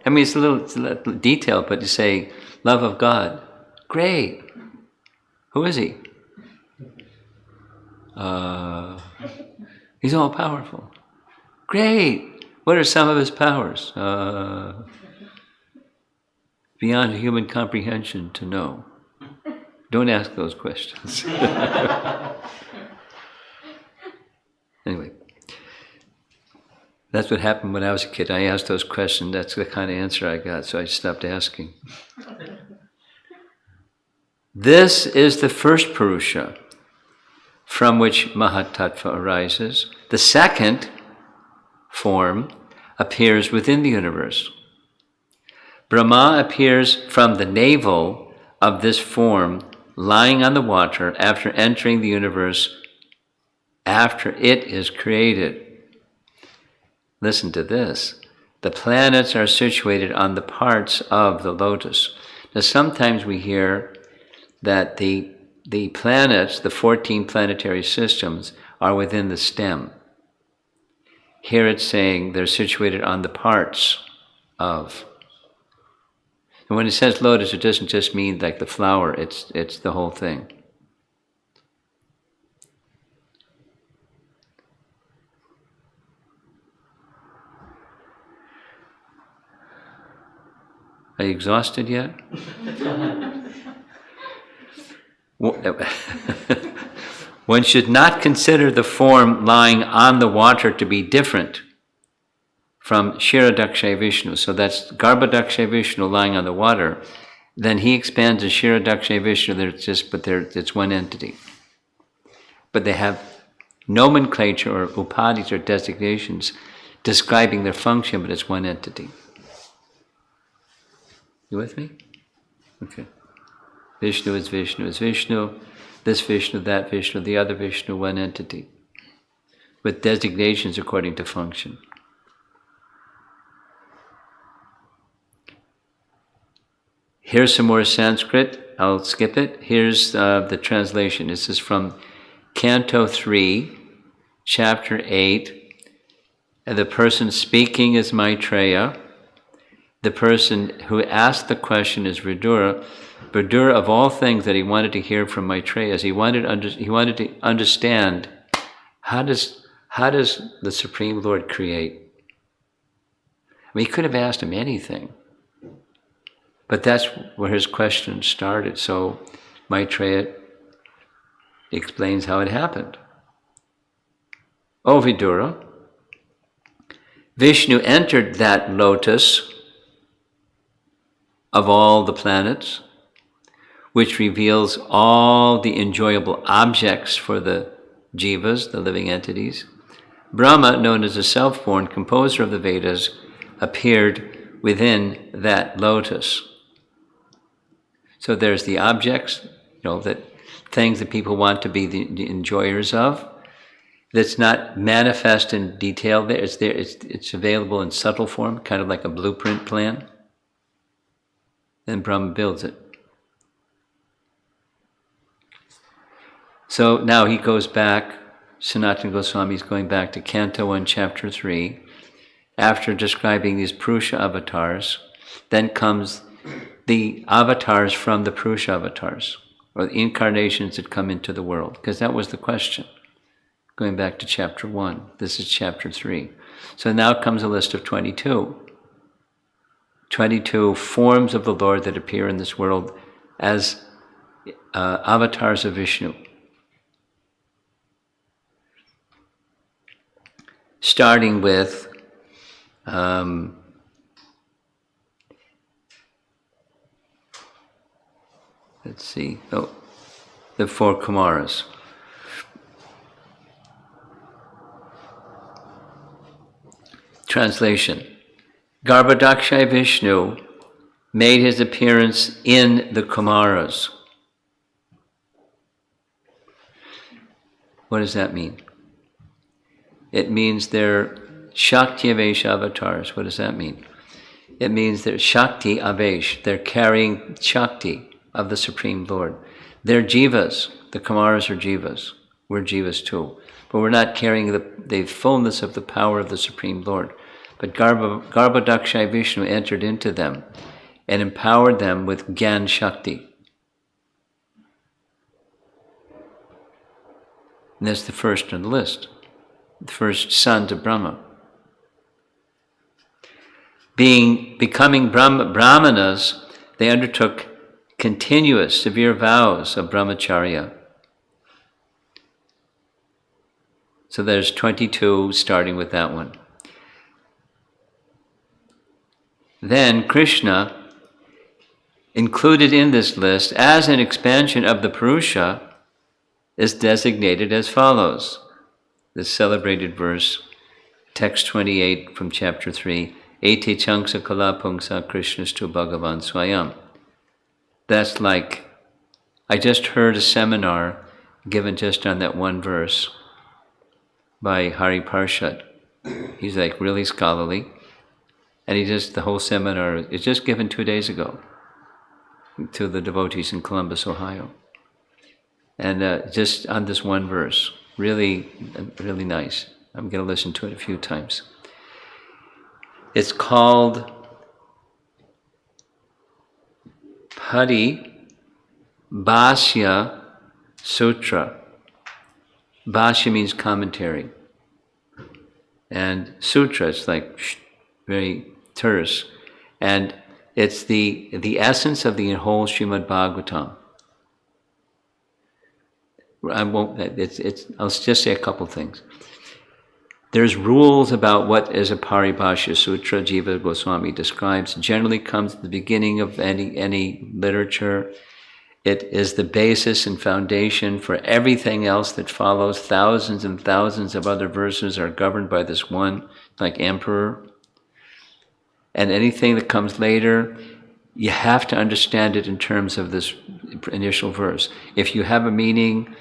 I mean, it's a little detail, but to say, love of God, great. Who is he? He's all powerful. Great. What are some of his powers? beyond human comprehension to know. Don't ask those questions. Anyway, that's what happened when I was a kid. I asked those questions. That's the kind of answer I got, so I stopped asking. This is the first Purusha from which Mahatattva arises. The second form appears within the universe. Brahma appears from the navel of this form lying on the water after entering the universe after it is created. Listen to this. The planets are situated on the parts of the lotus. Now sometimes we hear that the planets, the 14 planetary systems, are within the stem. Here it's saying they're situated on the parts of. And when it says lotus, it doesn't just mean like the flower, it's the whole thing. Are you exhausted yet? One should not consider the form lying on the water to be different from Kshirodakshay Vishnu. So that's Garbhodakshay Vishnu lying on the water. Then he expands to Kshirodakshay Vishnu. It's one entity. But they have nomenclature or upadhis or designations describing their function, but it's one entity. You with me? Okay. Vishnu is Vishnu is Vishnu. This Vishnu, that Vishnu, the other Vishnu, one entity. With designations according to function. Here's some more Sanskrit. I'll skip it. Here's the translation. This is from Canto 3, Chapter 8. And the person speaking is Maitreya. The person who asked the question is Vidura. Vidura, of all things that he wanted to hear from Maitreya, he wanted to understand how does the Supreme Lord create? I mean, he could have asked him anything, but that's where his question started. So Maitreya explains how it happened. O Vidura, Vishnu entered that lotus of all the planets, which reveals all the enjoyable objects for the jivas, the living entities. Brahma, known as the self-born composer of the Vedas, appeared within that lotus. So there's the objects, that things that people want to be the enjoyers of. That's not manifest in detail there. It's available in subtle form, kind of like a blueprint plan. Then Brahma builds it. So now he goes back, Sanatana Goswami is going back to Canto 1, Chapter 3. After describing these Purusha avatars, then comes the avatars from the Purusha avatars, or the incarnations that come into the world, because that was the question. Going back to Chapter 1, this is Chapter 3. So now comes a list of 22. 22 forms of the Lord that appear in this world as avatars of Vishnu. Starting with the 4 Kumaras. Translation. Garbhodakshay Vishnu made his appearance in the Kumaras. What does that mean? It means they're Shakti Avesh avatars. What does that mean? It means they're Shakti Avesh. They're carrying Shakti of the Supreme Lord. They're jivas. The Kumaras are jivas. We're jivas too. But we're not carrying the fullness of the power of the Supreme Lord. But Garbhodakshay Vishnu entered into them and empowered them with Gyan Shakti. And that's the first on the list. The first sons of Brahma. Becoming Brahmanas, they undertook continuous, severe vows of brahmacharya. So there's 22, starting with that one. Then Krishna, included in this list as an expansion of the Purusha, is designated as follows. The celebrated verse, text 28 from chapter 3, Ete Changsa Kala Pungsa Krishnastu Bhagavan Swayam. That's like, I just heard a seminar given just on that one verse by Hari Parshad. He's like really scholarly. And the whole seminar is just given 2 days ago to the devotees in Columbus, Ohio. And just on this one verse, really, really nice. I'm going to listen to it a few times. It's called Pari Bhashya Sutra. Bhashya means commentary. And sutra, it's like very terse. And it's the essence of the whole Srimad Bhagavatam. I'll just say a couple things. There's rules about what is a Paribhashya Sutra. Jiva Goswami describes. Generally comes at the beginning of any literature. It is the basis and foundation for everything else that follows. Thousands and thousands of other verses are governed by this one, like emperor. And anything that comes later, you have to understand it in terms of this initial verse. If you have a meaning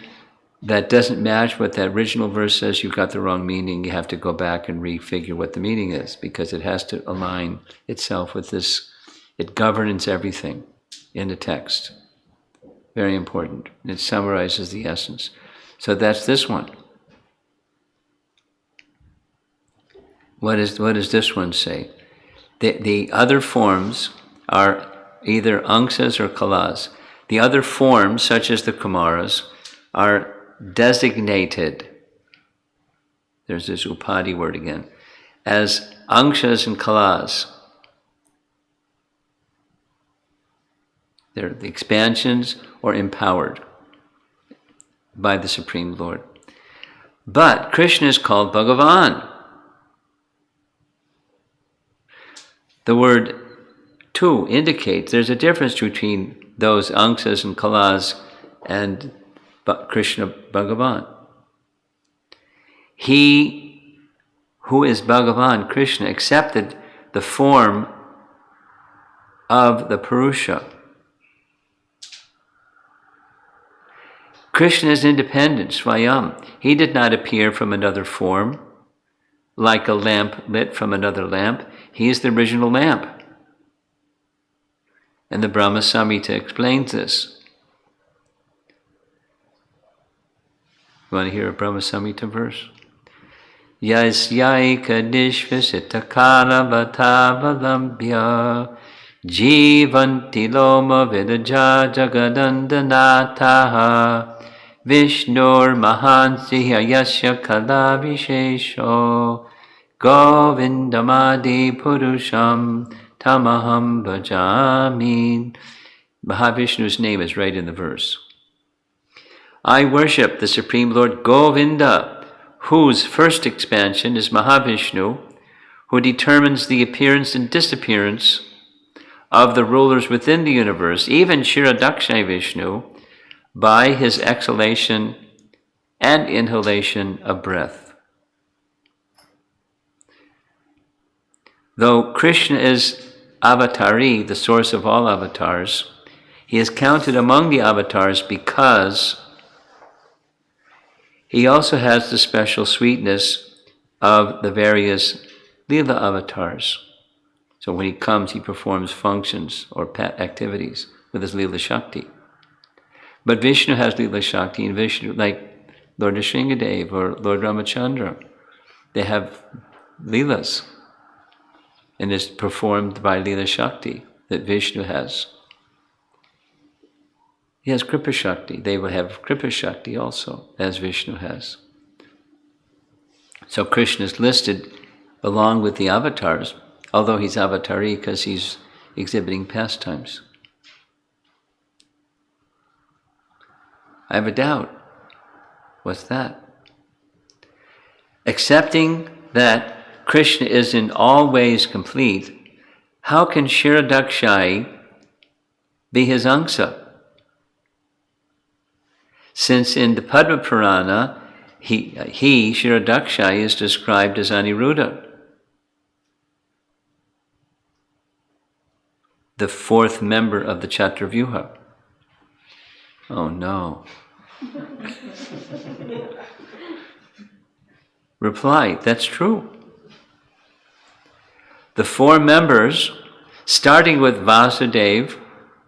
that doesn't match what that original verse says, you've got the wrong meaning. You have to go back and refigure what the meaning is, because it has to align itself with this. It governs everything in the text. Very important. It summarizes the essence. So that's this one. What does this one say? The other forms are either angsas or kalas. The other forms, such as the kumaras, are designated, there's this upadi word again, as angsas and kalas. They're the expansions or empowered by the Supreme Lord. But Krishna is called Bhagavan. The word tu indicates there's a difference between those angsas and kalas and Krishna Bhagavan. He who is Bhagavan, Krishna, accepted the form of the Purusha. Krishna is independent, Swayam. He did not appear from another form, like a lamp lit from another lamp. He is the original lamp. And the Brahma Samhita explains this. You want to hear a Brahma Samhita verse? Yasyaika dishvasita kalavatavalamya jivanti loma vidaja jagadandanataha Vishnur mahansiha yasya kalavishesho Govindamadi purusham tamaham bhajami. Mahavishnu's name is right in the verse. I worship the Supreme Lord Govinda, whose first expansion is Mahavishnu, who determines the appearance and disappearance of the rulers within the universe, even Kshiradakshaya Vishnu, by his exhalation and inhalation of breath. Though Krishna is Avatari, the source of all avatars, he is counted among the avatars because he also has the special sweetness of the various Leela avatars. So when he comes, he performs functions or activities with his Leela Shakti. But Vishnu has Leela Shakti, and Vishnu, like Lord Nrsingadev or Lord Ramachandra, they have Leelas. And it's performed by Leela Shakti that Vishnu has. He has Kripa Shakti. They will have Kripa Shakti also, as Vishnu has. So Krishna is listed along with the avatars, although he's avatari because he's exhibiting pastimes. I have a doubt. What's that? Accepting that Krishna is in all ways complete, how can Kshirodakshai be his angsa? Since in the Padma Purana, he Kshirodakshai, is described as Aniruddha, the fourth member of the Chaturvyuha. Oh no. Reply, that's true. The four members, starting with Vasudeva,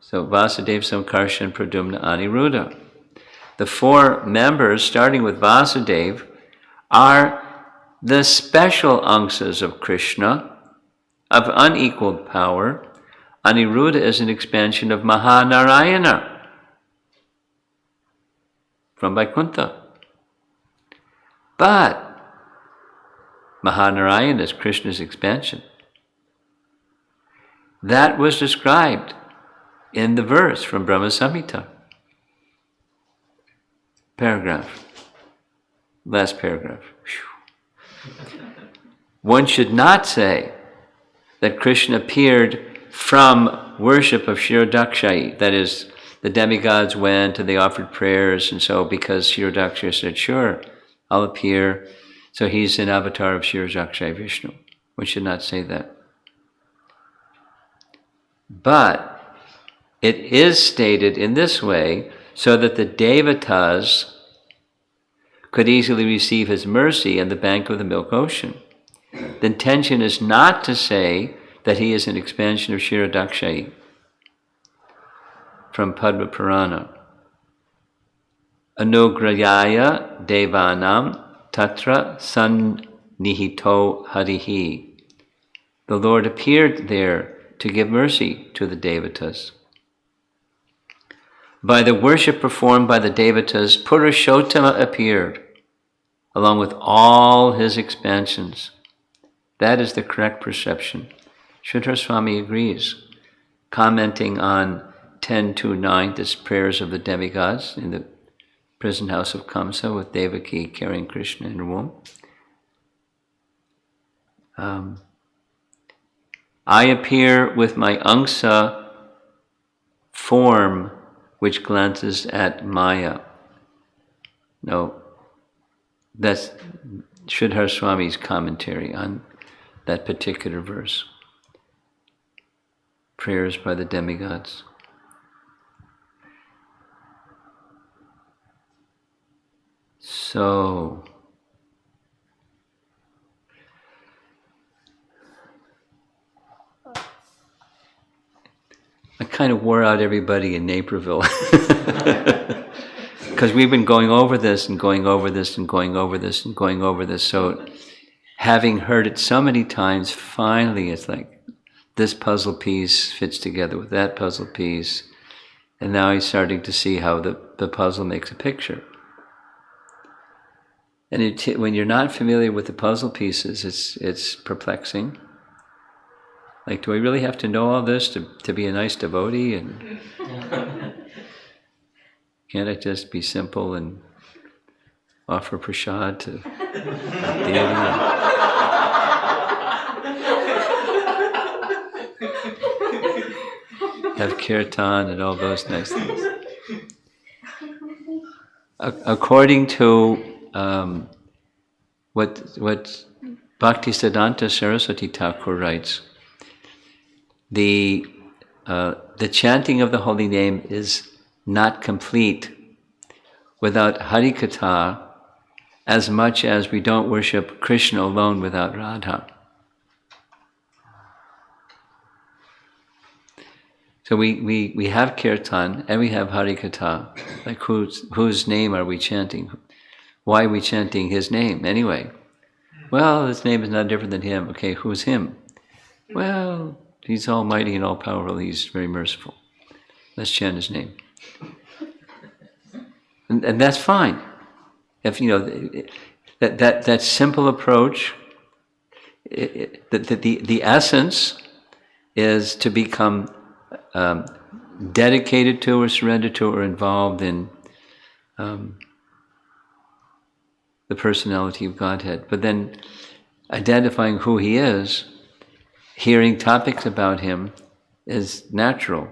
so Vasudeva, Samkarshan, Pradyumna, Aniruddha. The four members, starting with Vasudeva, are the special angsas of Krishna, of unequaled power. Aniruddha is an expansion of Mahanarayana from Vaikuntha. But Mahanarayana is Krishna's expansion. That was described in the verse from Brahma Samhita. Paragraph. Last paragraph. Whew. One should not say that Krishna appeared from worship of Kshirodakshai. That is, the demigods went and they offered prayers, and so because Kshirodakshai said, sure, I'll appear, so he's an avatar of Kshirodakshai Vishnu. We should not say that. But it is stated in this way so that the Devatas could easily receive his mercy in the bank of the milk ocean. The intention is not to say that he is an expansion of Kshirodakshai from Padma Purana. Anugrayaya devanam tatra sannihito harihi. The Lord appeared there to give mercy to the Devatas. By the worship performed by the Devatas, Purushottama appeared, along with all his expansions. That is the correct perception. Sridhar Swami agrees, commenting on 10.2.9, this prayers of the demigods in the prison house of Kamsa with Devaki carrying Krishna in her womb. I appear with my angsa form which glances at Maya. No, that's Sridhar Swami's commentary on that particular verse. Prayers by the demigods. So, I kind of wore out everybody in Naperville because we've been going over this and going over this and going over this and going over this. So having heard it so many times, finally it's like this puzzle piece fits together with that puzzle piece, and now he's starting to see how the puzzle makes a picture. And when you're not familiar with the puzzle pieces, it's perplexing. Like, do I really have to know all this to be a nice devotee? And can't I just be simple and offer prasad to deity? Have kirtan and all those nice things. According to what Bhaktisiddhanta Saraswati Thakur writes, the chanting of the holy name is not complete without Harikatha, as much as we don't worship Krishna alone without Radha. So we have kirtan and we have Harikatha. Like whose name are we chanting? Why are we chanting his name anyway? Well, his name is not different than him. Okay, who's him? Well, he's almighty and all-powerful. He's very merciful. Let's chant his name. And that's fine. If you know that simple approach, the essence is to become dedicated to or surrendered to or involved in the personality of Godhead. But then identifying who he is, hearing topics about him is natural.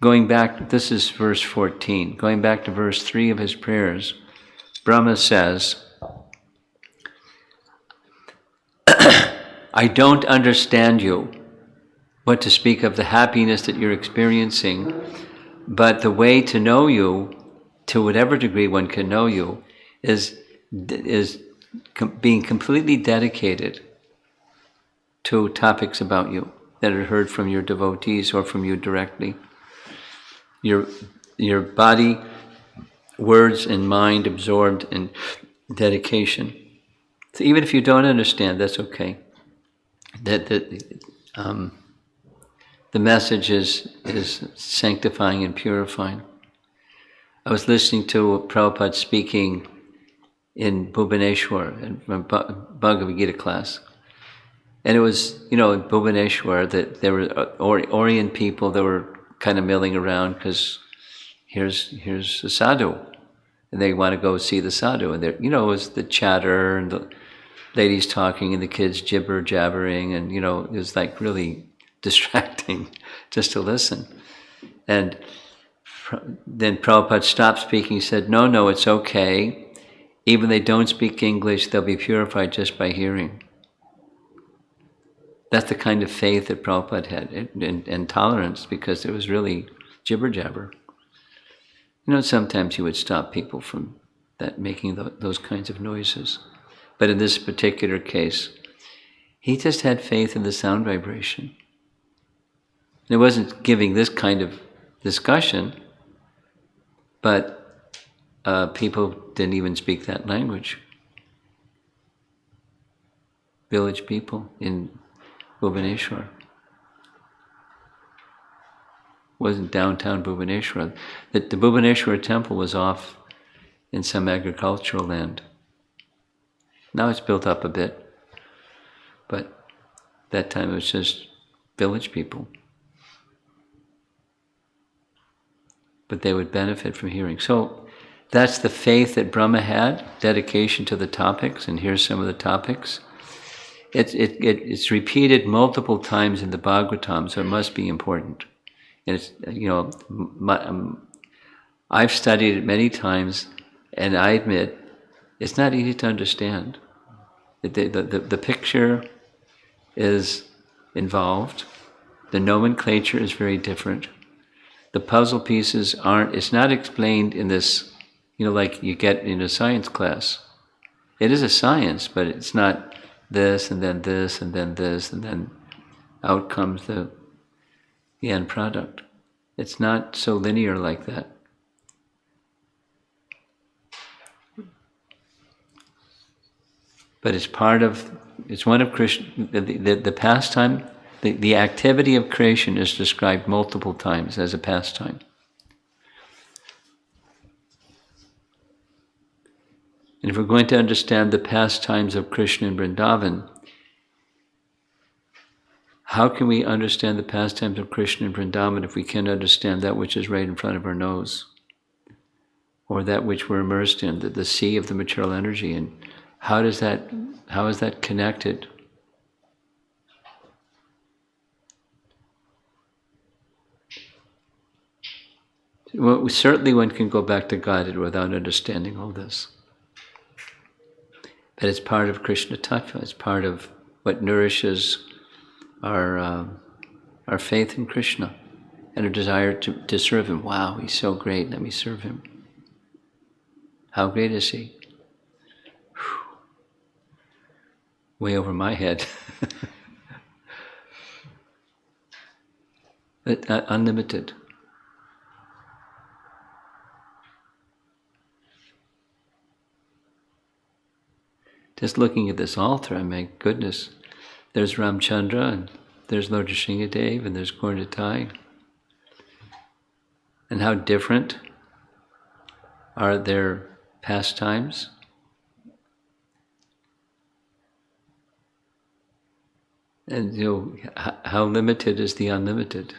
Going back, this is verse 14, going back to verse 3 of his prayers, Brahma says, I don't understand you, what to speak of the happiness that you're experiencing, but the way to know you, to whatever degree one can know you, is being completely dedicated to topics about you that are heard from your devotees or from you directly. Your body, words, and mind absorbed in dedication. So even if you don't understand, that's okay. The message is sanctifying and purifying. I was listening to Prabhupada speaking in Bhubaneswar, in my Bhagavad-Gita class. And it was, in Bhubaneswar, that there were Orient people that were kind of milling around because here's a sadhu. And they want to go see the sadhu. And there, it was the chatter and the ladies talking and the kids jabbering. And, it was like really distracting just to listen. And then Prabhupada stopped speaking. He said, no, it's okay. Even they don't speak English, they'll be purified just by hearing. That's the kind of faith that Prabhupada had, and tolerance, because it was really jibber-jabber. Sometimes he would stop people from that making those kinds of noises. But in this particular case, he just had faith in the sound vibration. And it wasn't giving this kind of discussion, but people didn't even speak that language. Village people in Bhubaneswar. Wasn't downtown Bhubaneswar. The Bhubaneswar temple was off in some agricultural land. Now it's built up a bit, but that time it was just village people. But they would benefit from hearing. So that's the faith that Brahma had, dedication to the topics, and here's some of the topics. It's repeated multiple times in the Bhagavatam, so it must be important. And it's, I've studied it many times, and I admit it's not easy to understand. The picture is involved. The nomenclature is very different. The puzzle pieces it's not explained in this, like you get in a science class. It is a science, but it's not this, and then this, and then this, and then out comes the end product. It's not so linear like that. But it's one of Krishna, the pastime, the activity of creation is described multiple times as a pastime. And if we're going to understand the pastimes of Krishna in Vrindavan, how can we understand the pastimes of Krishna in Vrindavan if we can't understand that which is right in front of our nose? Or that which we're immersed in, the sea of the material energy? And how is that connected? Well, certainly one can go back to Godhead without understanding all this. But it's part of Krishna Tattva. It's part of what nourishes our faith in Krishna and our desire to serve Him. Wow, He's so great, let me serve Him. How great is He? Whew. Way over my head. But unlimited. Just looking at this altar, my goodness, there's Ramchandra, and there's Lord Nrsimhadev, and there's Gauratai. And how different are their pastimes? And how limited is the unlimited?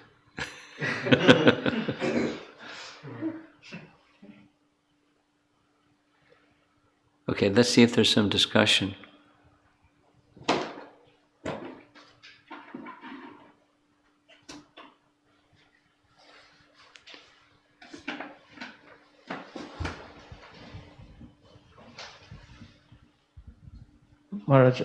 Okay, let's see if there's some discussion. Maharaj,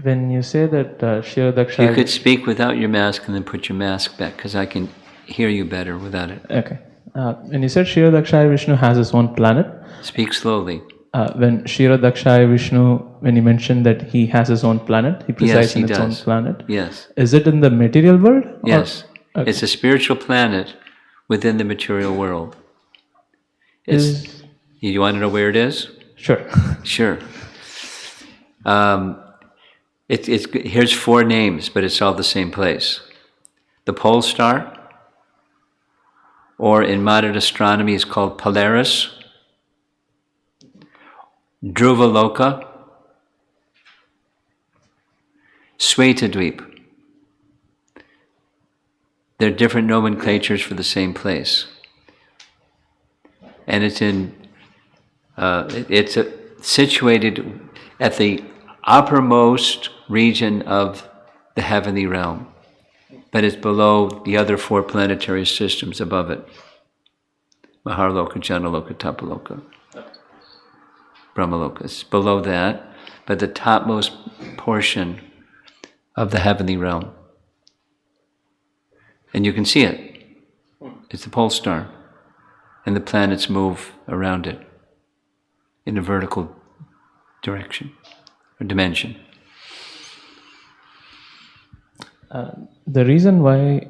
when you say that Shirodaksha... You could speak without your mask and then put your mask back, because I can hear you better without it. Okay. When you said Shirodaksha Vishnu has his own planet, Speak slowly. when Shirodaksha Vishnu, when you mentioned that he has his own planet, he presides he in his own does. planet. Yes. Is it in the material world? or- Yes. Okay. It's a spiritual planet within the material world. It's, you want to know where it is? Sure. Sure. Here's 4 names, but it's all the same place. The pole star, or in modern astronomy is called Polaris, Dhruvaloka, Svetadweep. They're different nomenclatures for the same place. And it's situated at the uppermost region of the heavenly realm, but it's below the other 4 planetary systems above it. Maharloka, Janaloka, Tapaloka, Brahmaloka. It's below that, but the topmost portion of the heavenly realm. And you can see it. It's the pole star. And the planets move around it in a vertical direction or dimension. The reason why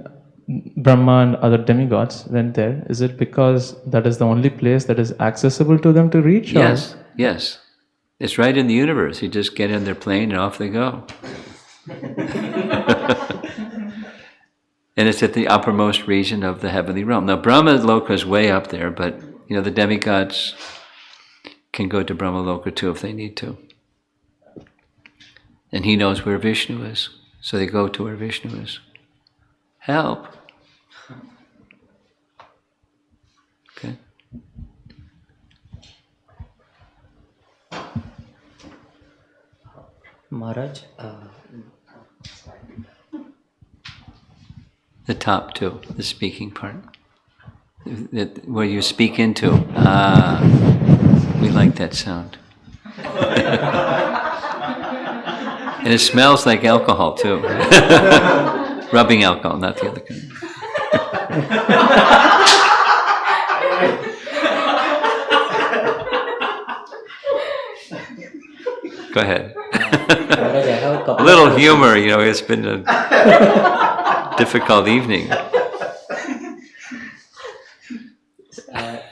Brahma and other demigods went there, is it because that is the only place that is accessible to them to reach? or- Yes, yes. It's right in the universe. You just get in their plane and off they go. And it's at the uppermost region of the heavenly realm. Now, Brahma Loka is way up there, but the demigods can go to Brahma Loka too if they need to. And he knows where Vishnu is, so they go to where Vishnu is. Help. Okay. Maharaj, The top 2, the speaking part. Where you speak into. We like that sound. And it smells like alcohol too. Rubbing alcohol, not the other kind. Go ahead. Maharaj, I have a couple A little of humor, it's been a difficult evening.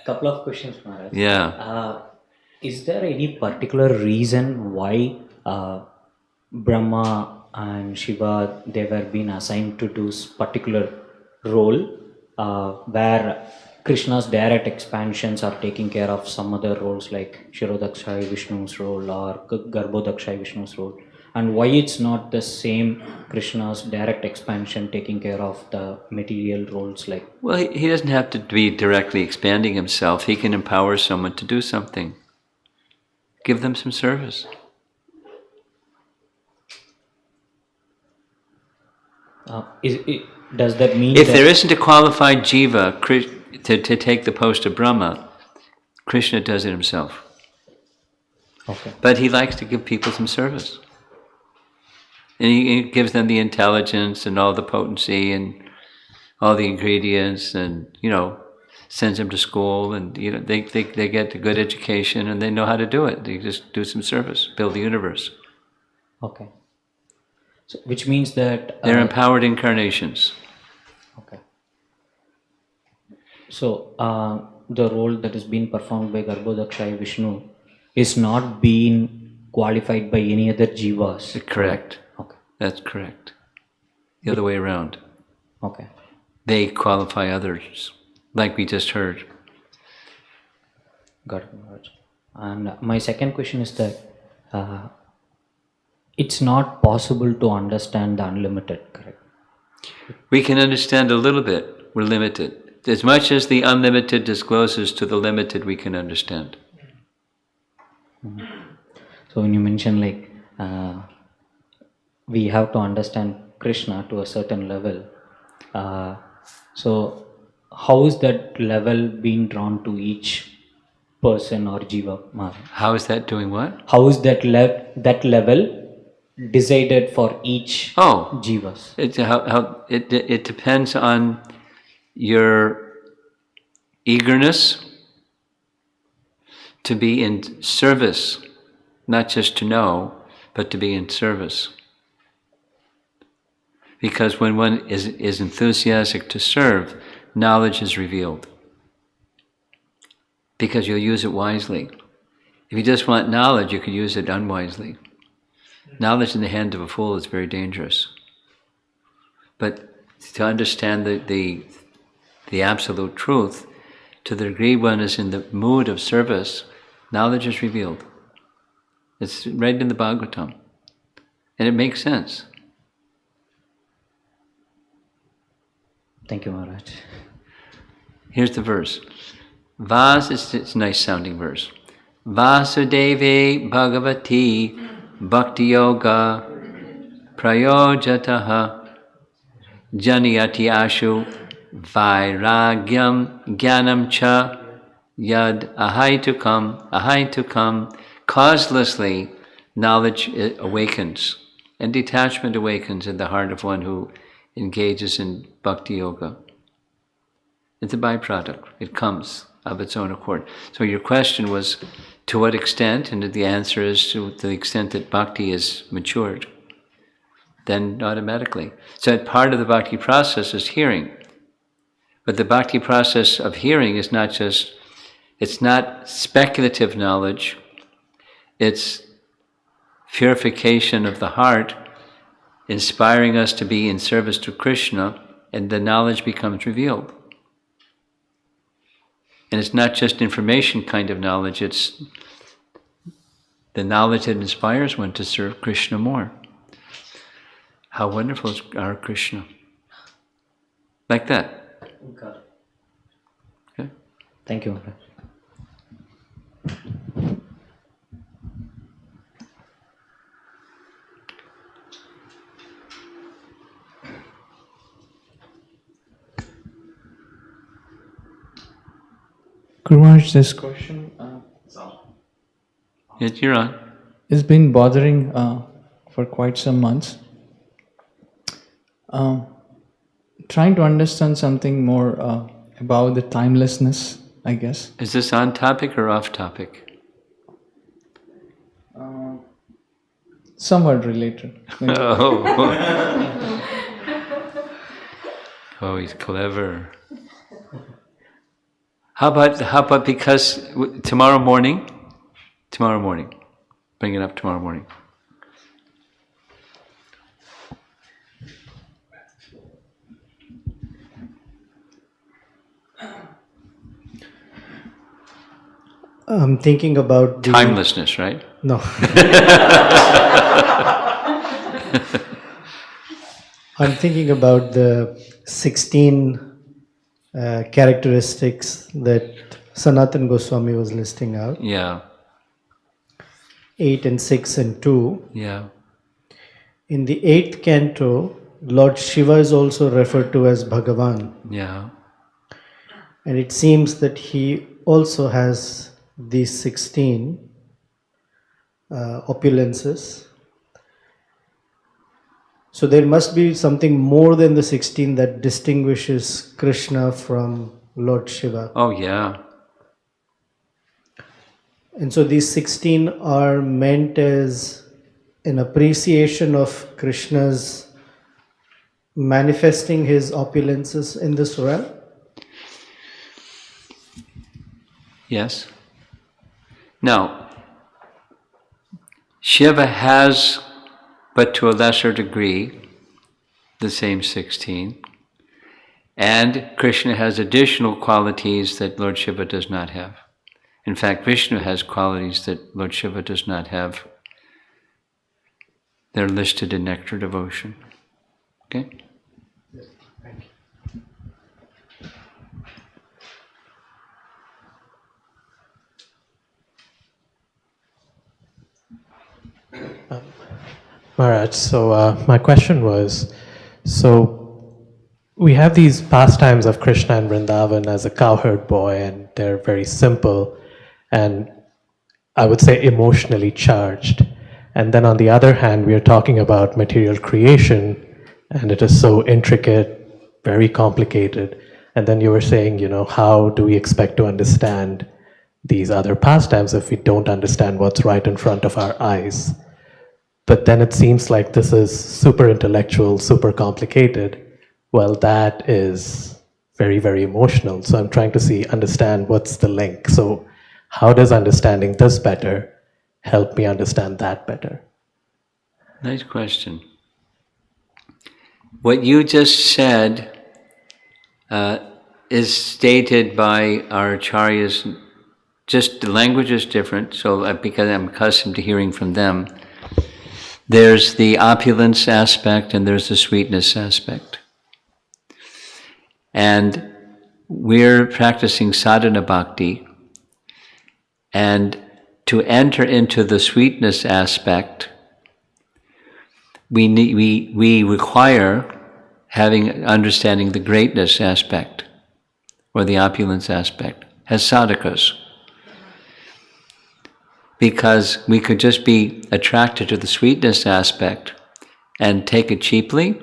couple of questions, Maharaj. Yeah. Is there any particular reason why Brahma and Shiva, they were being assigned to do particular role where Krishna's direct expansions are taking care of some other roles like Shirodakshai Vishnu's role or Garbhodakshai Vishnu's role, and why it's not the same Krishna's direct expansion taking care of the material roles like... Well, he doesn't have to be directly expanding himself. He can empower someone to do something. Give them some service. Does that mean If that there isn't a qualified jiva to take the post of Brahma, Krishna does it himself. Okay. But he likes to give people some service. And he gives them the intelligence and all the potency and all the ingredients and, sends them to school and, they get a good education and they know how to do it. They just do some service, build the universe. Okay. So, which means that... They're empowered incarnations. Okay. So, the role that is being performed by Garbhodakshai Vishnu is not being qualified by any other jivas. Correct. Okay. That's correct. The other way around. Okay. They qualify others, like we just heard. Got it, Maharaj. And my second question is that it's not possible to understand the unlimited, correct? We can understand a little bit. We're limited. As much as the unlimited discloses to the limited, we can understand. So when you mention like we have to understand Krishna to a certain level, so how is that level being drawn to each person or jiva? How is that doing what? How is that level decided for each jivas? It depends on your eagerness to be in service, not just to know, but to be in service. Because when one is enthusiastic to serve, knowledge is revealed. Because you'll use it wisely. If you just want knowledge, you could use it unwisely. Knowledge in the hand of a fool is very dangerous. But to understand the absolute truth, to the degree one is in the mood of service, knowledge is revealed. It's right in the Bhagavatam. And it makes sense. Thank you, Maharaj. Here's the verse. It's a nice sounding verse. Vasudeve Bhagavati Bhakti Yoga Prayojataha Janiyati Ashu Vairagyam Jnanam Cha Yad Ahaitukam. Causelessly, knowledge awakens and detachment awakens in the heart of one who engages in bhakti yoga. It's a byproduct. It comes of its own accord. So your question was, to what extent? And the answer is to the extent that bhakti is matured. Then automatically. So part of the bhakti process is hearing. But the bhakti process of hearing is not just, it's not speculative knowledge. It's purification of the heart, inspiring us to be in service to Krishna, and the knowledge becomes revealed. And it's not just information kind of knowledge, it's the knowledge that inspires one to serve Krishna more. How wonderful is our Krishna. Like that. Okay? Thank you, Maharaj. Guru Maharaj, this question Yes, you're on. has been bothering for quite some months. Trying to understand something more about the timelessness, I guess. Is this on topic or off topic? Somewhat related. Oh, he's clever. How about because tomorrow morning, bring it up tomorrow morning. I'm thinking about the Timelessness, right? No. I'm thinking about the 16 characteristics that Sanatana Goswami was listing out. Yeah. 8 and 6 and 2. Yeah. In the 8th canto, Lord Shiva is also referred to as Bhagavan. Yeah. And it seems that he also has these 16 opulences. So there must be something more than the 16 that distinguishes Krishna from Lord Shiva. Oh, yeah. And so these 16 are meant as an appreciation of Krishna's manifesting his opulences in this realm. Yes. Now, Shiva has, but to a lesser degree, the same 16. And Krishna has additional qualities that Lord Shiva does not have. In fact, Vishnu has qualities that Lord Shiva does not have. They're listed in Nectar Devotion. Okay? Yes, thank you. Maharaj, so my question was, so we have these pastimes of Krishna and Vrindavan as a cowherd boy, and they're very simple and I would say emotionally charged. And then on the other hand, we are talking about material creation, and it is so intricate, very complicated. And then you were saying, how do we expect to understand these other pastimes if we don't understand what's right in front of our eyes? But then it seems like this is super intellectual, super complicated. Well, that is very, very emotional. So I'm trying to understand what's the link. So how does understanding this better help me understand that better? Nice question. What you just said is stated by our acharyas. Just the language is different, so because I'm accustomed to hearing from them. There's the opulence aspect and there's the sweetness aspect. And we're practicing sadhana bhakti, and to enter into the sweetness aspect, we require understanding the greatness aspect or the opulence aspect as sadhakas. Because we could just be attracted to the sweetness aspect and take it cheaply,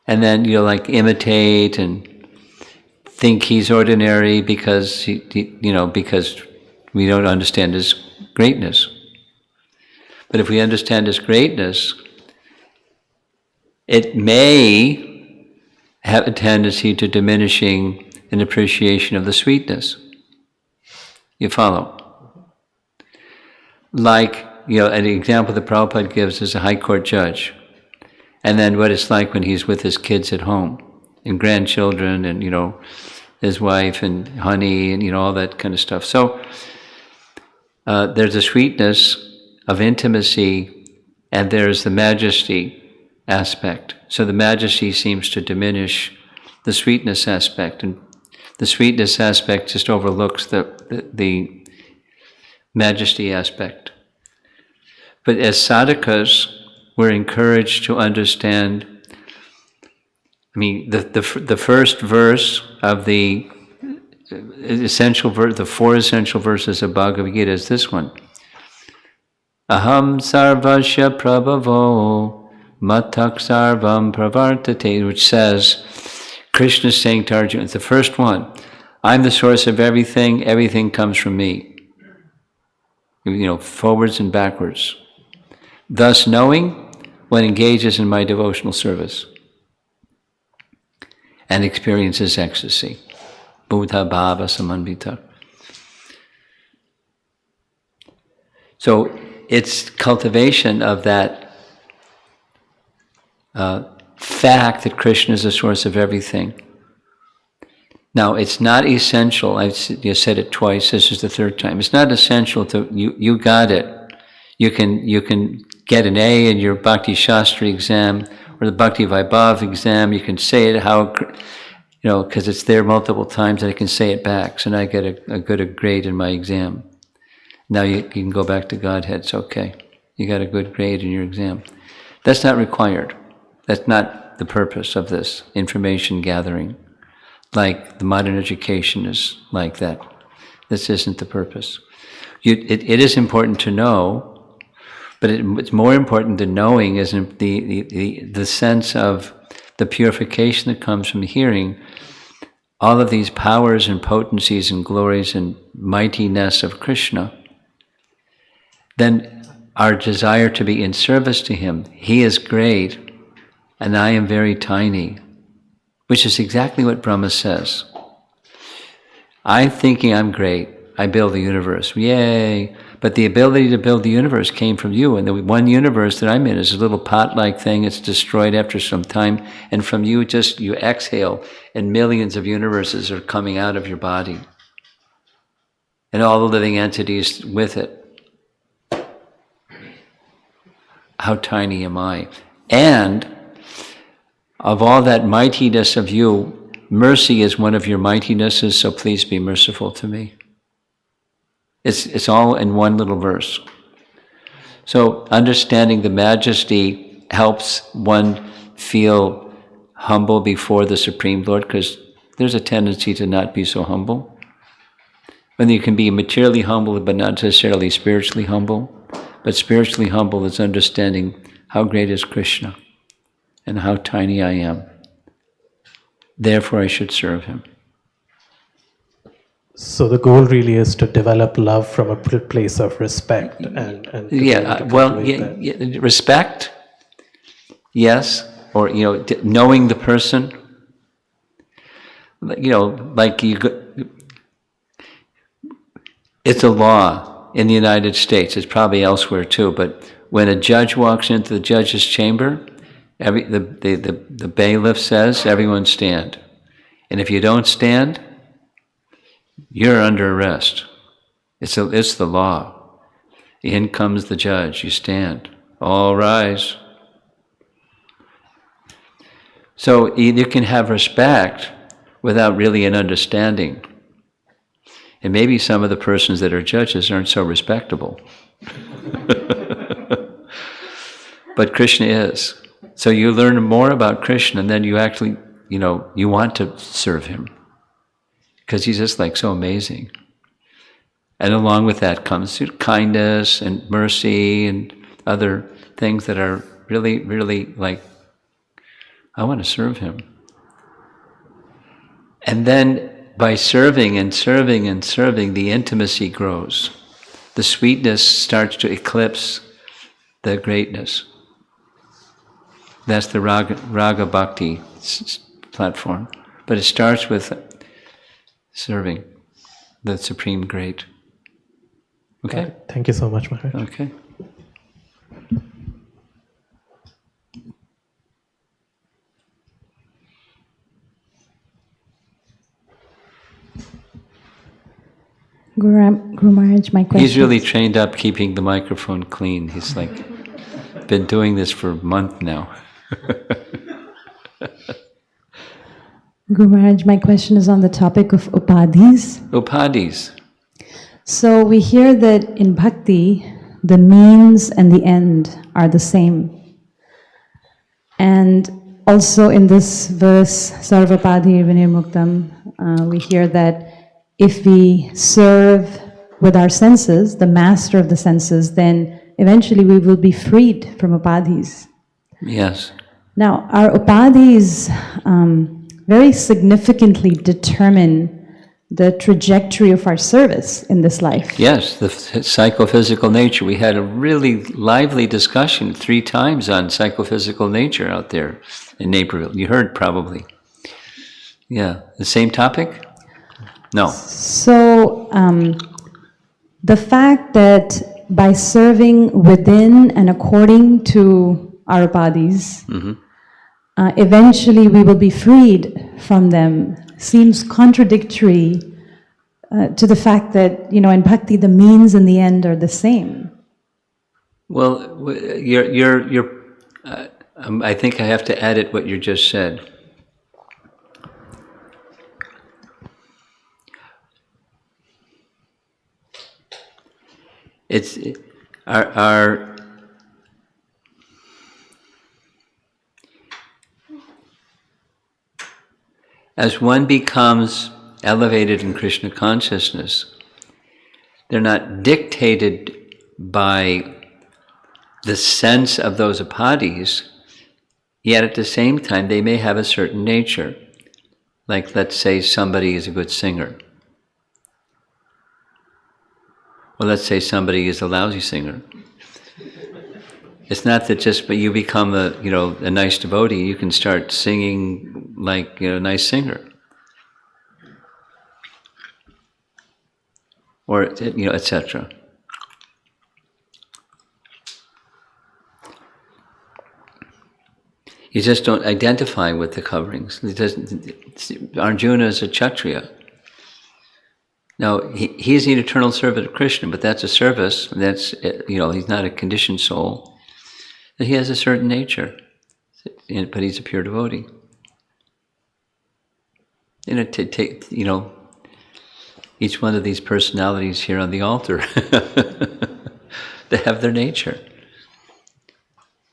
and then imitate and think he's ordinary because because we don't understand his greatness. But if we understand his greatness, it may have a tendency to diminishing an appreciation of the sweetness. You follow? Like, an example that Prabhupada gives is a high court judge. And then what it's like when he's with his kids at home, and grandchildren, and, his wife, and honey, and, all that kind of stuff. So, there's a sweetness of intimacy, and there's the majesty aspect. So the majesty seems to diminish the sweetness aspect, and the sweetness aspect just overlooks the majesty aspect. But as sadhakas, we're encouraged to understand. The first verse of the four essential verses of Bhagavad-Gita is this one: Aham sarvasya prabhavo matak sarvam pravartate, which says, Krishna is saying to Arjuna, it's the first one, I'm the source of everything, everything comes from me. Forwards and backwards. Thus knowing, one engages in my devotional service and experiences ecstasy. Buddha bhava samanvita. So it's cultivation of that fact that Krishna is the source of everything. Now, it's not essential. You said it twice. This is the third time. It's not essential to you got it. You can get an A in your Bhakti Shastri exam or the Bhakti Vaibhav exam. You can say it because it's there multiple times, and I can say it back. So now I get a good grade in my exam. Now you can go back to Godhead. It's okay. You got a good grade in your exam. That's not required. That's not the purpose of this information gathering. Like the modern education is like that. This isn't the purpose. It is important to know, but it's more important than knowing is the sense of the purification that comes from hearing all of these powers and potencies and glories and mightiness of Krishna. Then our desire to be in service to him. He is great, and I am very tiny. Which is exactly what Brahma says. I'm thinking I'm great. I build the universe. Yay! But the ability to build the universe came from you. And the one universe that I'm in is a little pot-like thing. It's destroyed after some time. And from you, you exhale, and millions of universes are coming out of your body. And all the living entities with it. How tiny am I? And of all that mightiness of you, mercy is one of your mightinesses, so please be merciful to me. It's all in one little verse. So understanding the majesty helps one feel humble before the Supreme Lord, because there's a tendency to not be so humble. When you can be materially humble but not necessarily spiritually humble. But spiritually humble is understanding how great is Krishna and how tiny I am. Therefore I should serve him. So the goal really is to develop love from a place of respect and to be able to cultivate that. Respect, yes, or knowing the person. It's a law in the United States. It's probably elsewhere too. But when a judge walks into the judge's chamber, the bailiff says, "Everyone stand," and if you don't stand, you're under arrest. It's the law. In comes the judge. You stand. All rise. So you can have respect without really an understanding. And maybe some of the persons that are judges aren't so respectable. But Krishna is. So you learn more about Krishna, and then you actually, you want to serve him. Because he's just so amazing. And along with that comes kindness and mercy and other things that are really, really I want to serve him. And then by serving and serving and serving, the intimacy grows. The sweetness starts to eclipse the greatness. That's the Raga Bhakti platform. But it starts with serving the Supreme Great. Okay? Thank you so much, Maharaj. Okay. Guru Maharaj, my question. He's really trained up keeping the microphone clean. He's been doing this for a month now. Guru Maharaj, my question is on the topic of upadhis. Upadhis. So we hear that in bhakti, the means and the end are the same. And also in this verse, Sarvapadhi Vinirmuktam, we hear that if we serve with our senses, the master of the senses, then eventually we will be freed from upadhis. Yes. Now, our upadhis very significantly determine the trajectory of our service in this life. Yes, the psychophysical nature. We had a really lively discussion 3 times on psychophysical nature out there in Naperville. You heard probably. Yeah. The same topic? No. So, the fact that by serving within and according to our upadhis, eventually we will be freed from them seems contradictory to the fact that, in bhakti, the means and the end are the same. Well, I think I have to edit what you just said. It's our as one becomes elevated in Krishna consciousness, they're not dictated by the sense of those upadhis, yet at the same time they may have a certain nature. Like, let's say somebody is a good singer. Well, let's say somebody is a lousy singer. It's not that just but you become a nice devotee, you can start singing like a nice singer. Or etc. You just don't identify with the coverings. Arjuna is a Kshatriya. Now, he's an eternal servant of Krishna, but that's a service. That's, he's not a conditioned soul. And he has a certain nature, but he's a pure devotee. Each one of these personalities here on the altar, they have their nature.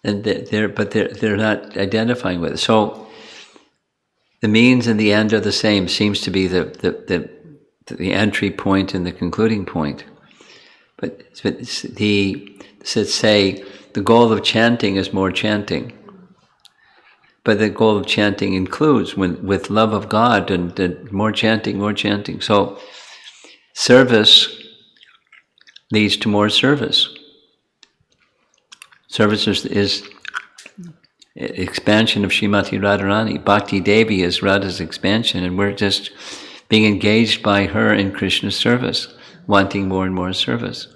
and they're not identifying with it. So the means and the end are the same. Seems to be the entry point and the concluding point. But say the goal of chanting is more chanting. But the goal of chanting includes with love of God and more chanting, more chanting. So service leads to more service. Service is expansion of Srimati Radharani. Bhakti Devi is Radha's expansion, and we're just being engaged by her in Krishna's service, wanting more and more service.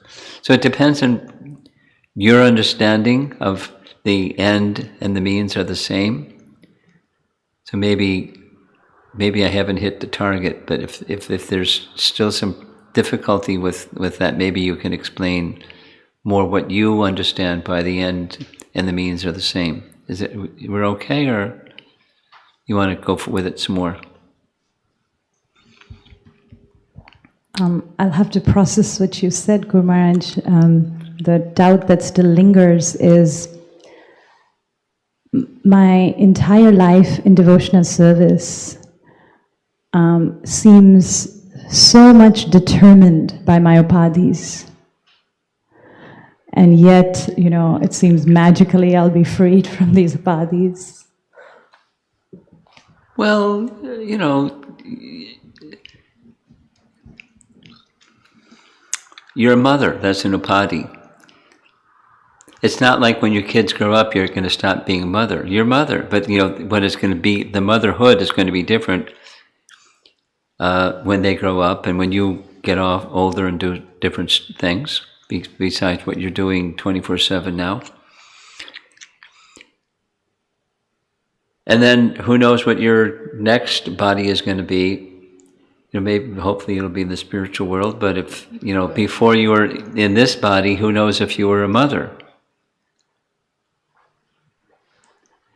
So it depends on your understanding of the end and the means are the same. So maybe I haven't hit the target, but if there's still some difficulty with that, maybe you can explain more what you understand by the end and the means are the same. Is it we're okay, or you want to go with it some more? I'll have to process what you said, Guru Maharaj. The doubt that still lingers is my entire life in devotional service seems so much determined by my upadhis. And yet, it seems magically I'll be freed from these upadhis. Well, you're a mother, that's an upadhi. It's not like when your kids grow up, you're going to stop being a mother. You're a mother, but what it's going to be, the motherhood is going to be different when they grow up and when you get older and do different things besides what you're doing 24/7 now. And then who knows what your next body is going to be. Maybe, hopefully it'll be in the spiritual world, but if, before you were in this body, who knows if you were a mother.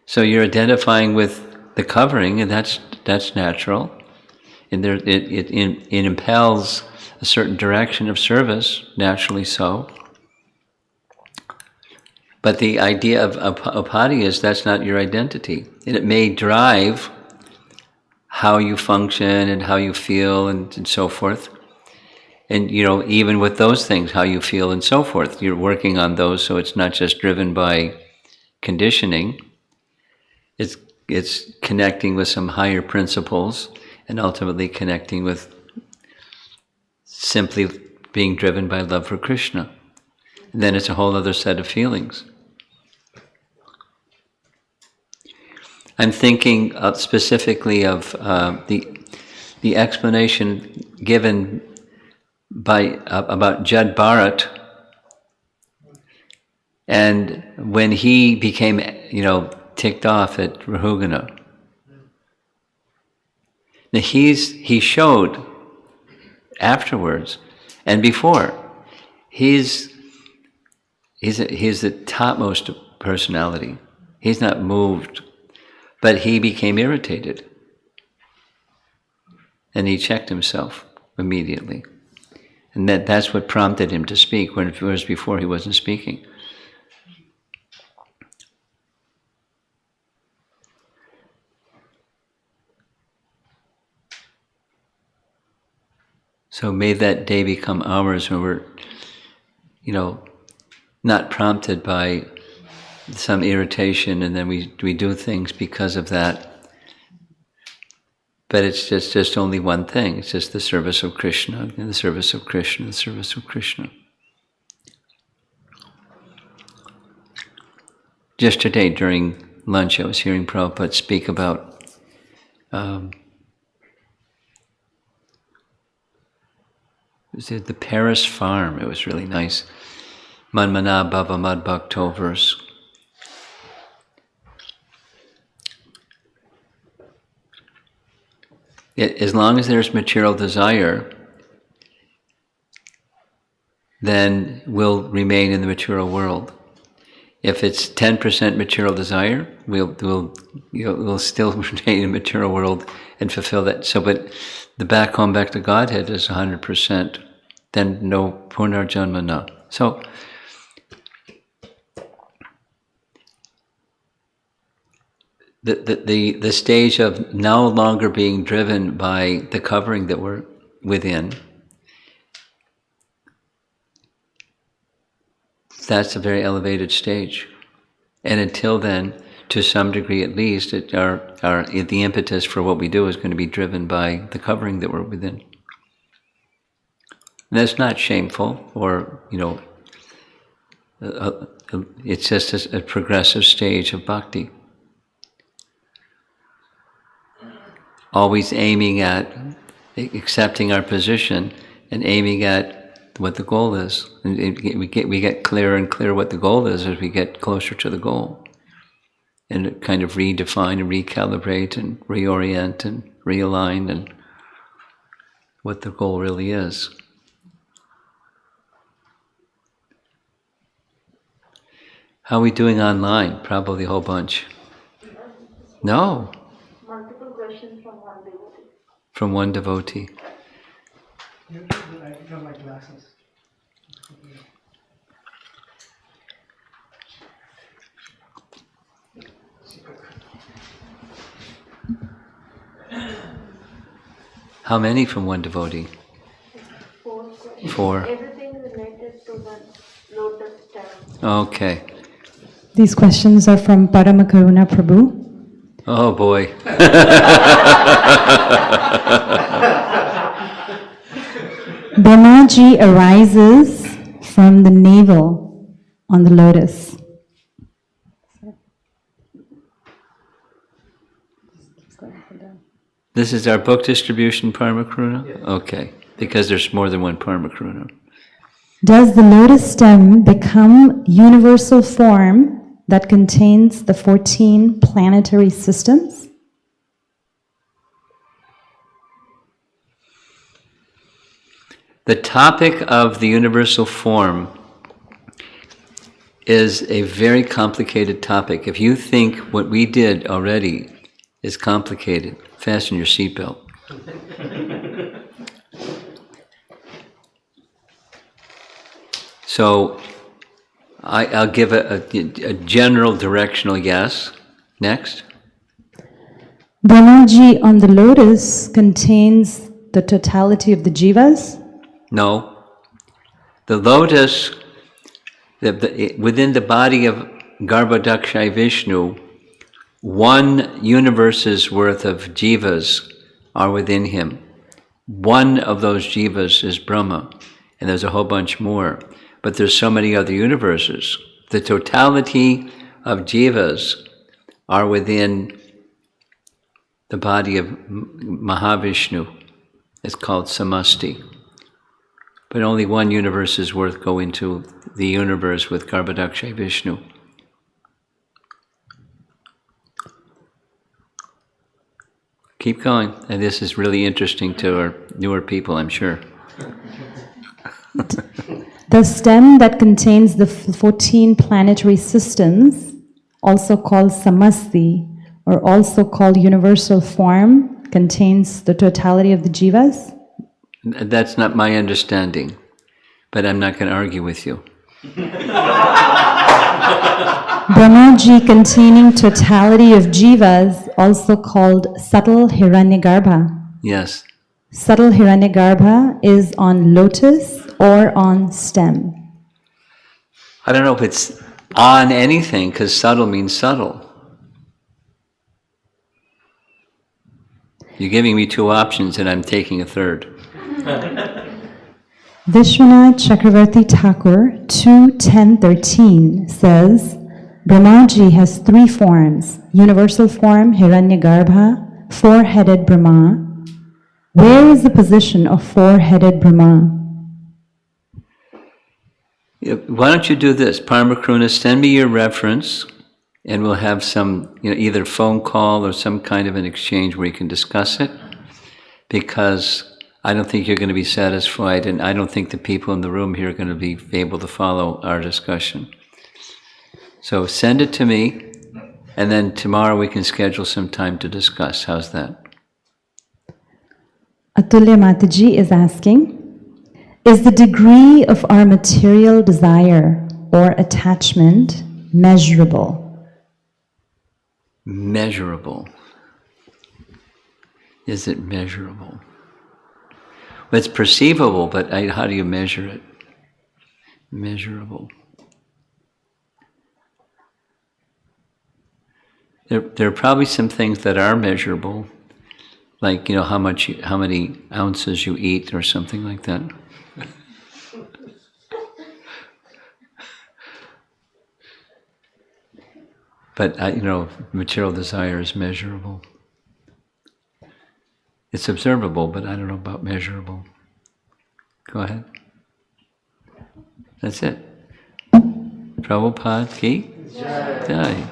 So you're identifying with the covering, and that's natural. And it impels a certain direction of service, naturally so. But the idea of upadhi is that's not your identity. And it may drive how you function and how you feel and so forth. And even with those things, how you feel and so forth, you're working on those, so it's not just driven by conditioning. It's connecting with some higher principles and ultimately connecting with simply being driven by love for Krishna. And then it's a whole other set of feelings. I'm thinking specifically of the explanation given about Jad Bharat, and when he became ticked off at Rahugana. Now he showed afterwards and before he's the topmost personality. He's not moved. But he became irritated. And he checked himself immediately. And that's what prompted him to speak, whereas before he wasn't speaking. So may that day become ours when we're, not prompted by some irritation, and then we do things because of that. But it's just only one thing. It's just the service of Krishna, and the service of Krishna, the service of Krishna. Just today during lunch, I was hearing Prabhupada speak about the Paris farm. It was really nice. Manmana Bhava Mad Bhakto verse. As long as there's material desire, then we'll remain in the material world. If it's 10% material desire, we'll still remain in the material world and fulfill that. So, but the back to Godhead is 100%. Then no punarjanma na. So, the stage of no longer being driven by the covering that we're within, that's a very elevated stage. And until then, to some degree at least, the impetus for what we do is going to be driven by the covering that we're within. And that's not shameful, or, it's just a progressive stage of bhakti. Always aiming at accepting our position and aiming at what the goal is. And we get clearer and clearer what the goal is as we get closer to the goal. And kind of redefine and recalibrate and reorient and realign and what the goal really is. How are we doing online? Probably a whole bunch. No. Multiple questions from one devotee. From one devotee. I got my glasses. How many from one devotee? 4 questions. 4. Everything related to the lotus stem. Okay. These questions are from Paramakaruna Prabhu. Oh boy. Brahmaji arises from the navel on the lotus. This is our book distribution, Paramakaruna? Yes. Okay, because there's more than one Paramakaruna. Does the lotus stem become universal form that contains the 14 planetary systems? The topic of the universal form is a very complicated topic. If you think what we did already is complicated, fasten your seatbelt. So I'll give a general directional yes. Next. Brahmaji on the lotus contains the totality of the jivas? No. The lotus, within the body of Garbhodakshai Vishnu, one universe's worth of jivas are within him. One of those jivas is Brahma, and there's a whole bunch more. But there's so many other universes. The totality of jivas are within the body of Mahavishnu. It's called Samasti. But only one universe's worth go into the universe with Garbhodakshai Vishnu. Keep going. And this is really interesting to our newer people, I'm sure. The stem that contains the 14 planetary systems, also called Samasti, or also called universal form, contains the totality of the jivas? That's not my understanding, but I'm not going to argue with you. Brahmaji containing totality of jivas, also called subtle Hiranyagarbha. Yes. Subtle Hiranyagarbha is on lotus or on stem. I don't know if it's on anything, because subtle means subtle. You're giving me 2 options and I'm taking a third. Vishwanath Chakravarti Thakur 2.10.13 says, Brahmaji has 3 forms, universal form, Hiranyagarbha, 4-headed Brahma. Where is the position of 4-headed Brahma? Why don't you do this, Paramakaruna, send me your reference and we'll have some, either phone call or some kind of an exchange where you can discuss it, because I don't think you're going to be satisfied, and I don't think the people in the room here are going to be able to follow our discussion. So send it to me, and then tomorrow we can schedule some time to discuss. How's that? Atulya Mataji is asking, is the degree of our material desire or attachment measurable? measurable? Is it measurable? Well, it's perceivable, but how do you measure it? Measurable. There are probably some things that are measurable, like how many ounces you eat or something like that. But material desire is measurable. It's observable, but I don't know about measurable. Go ahead. That's it. Prabhupada ki jai.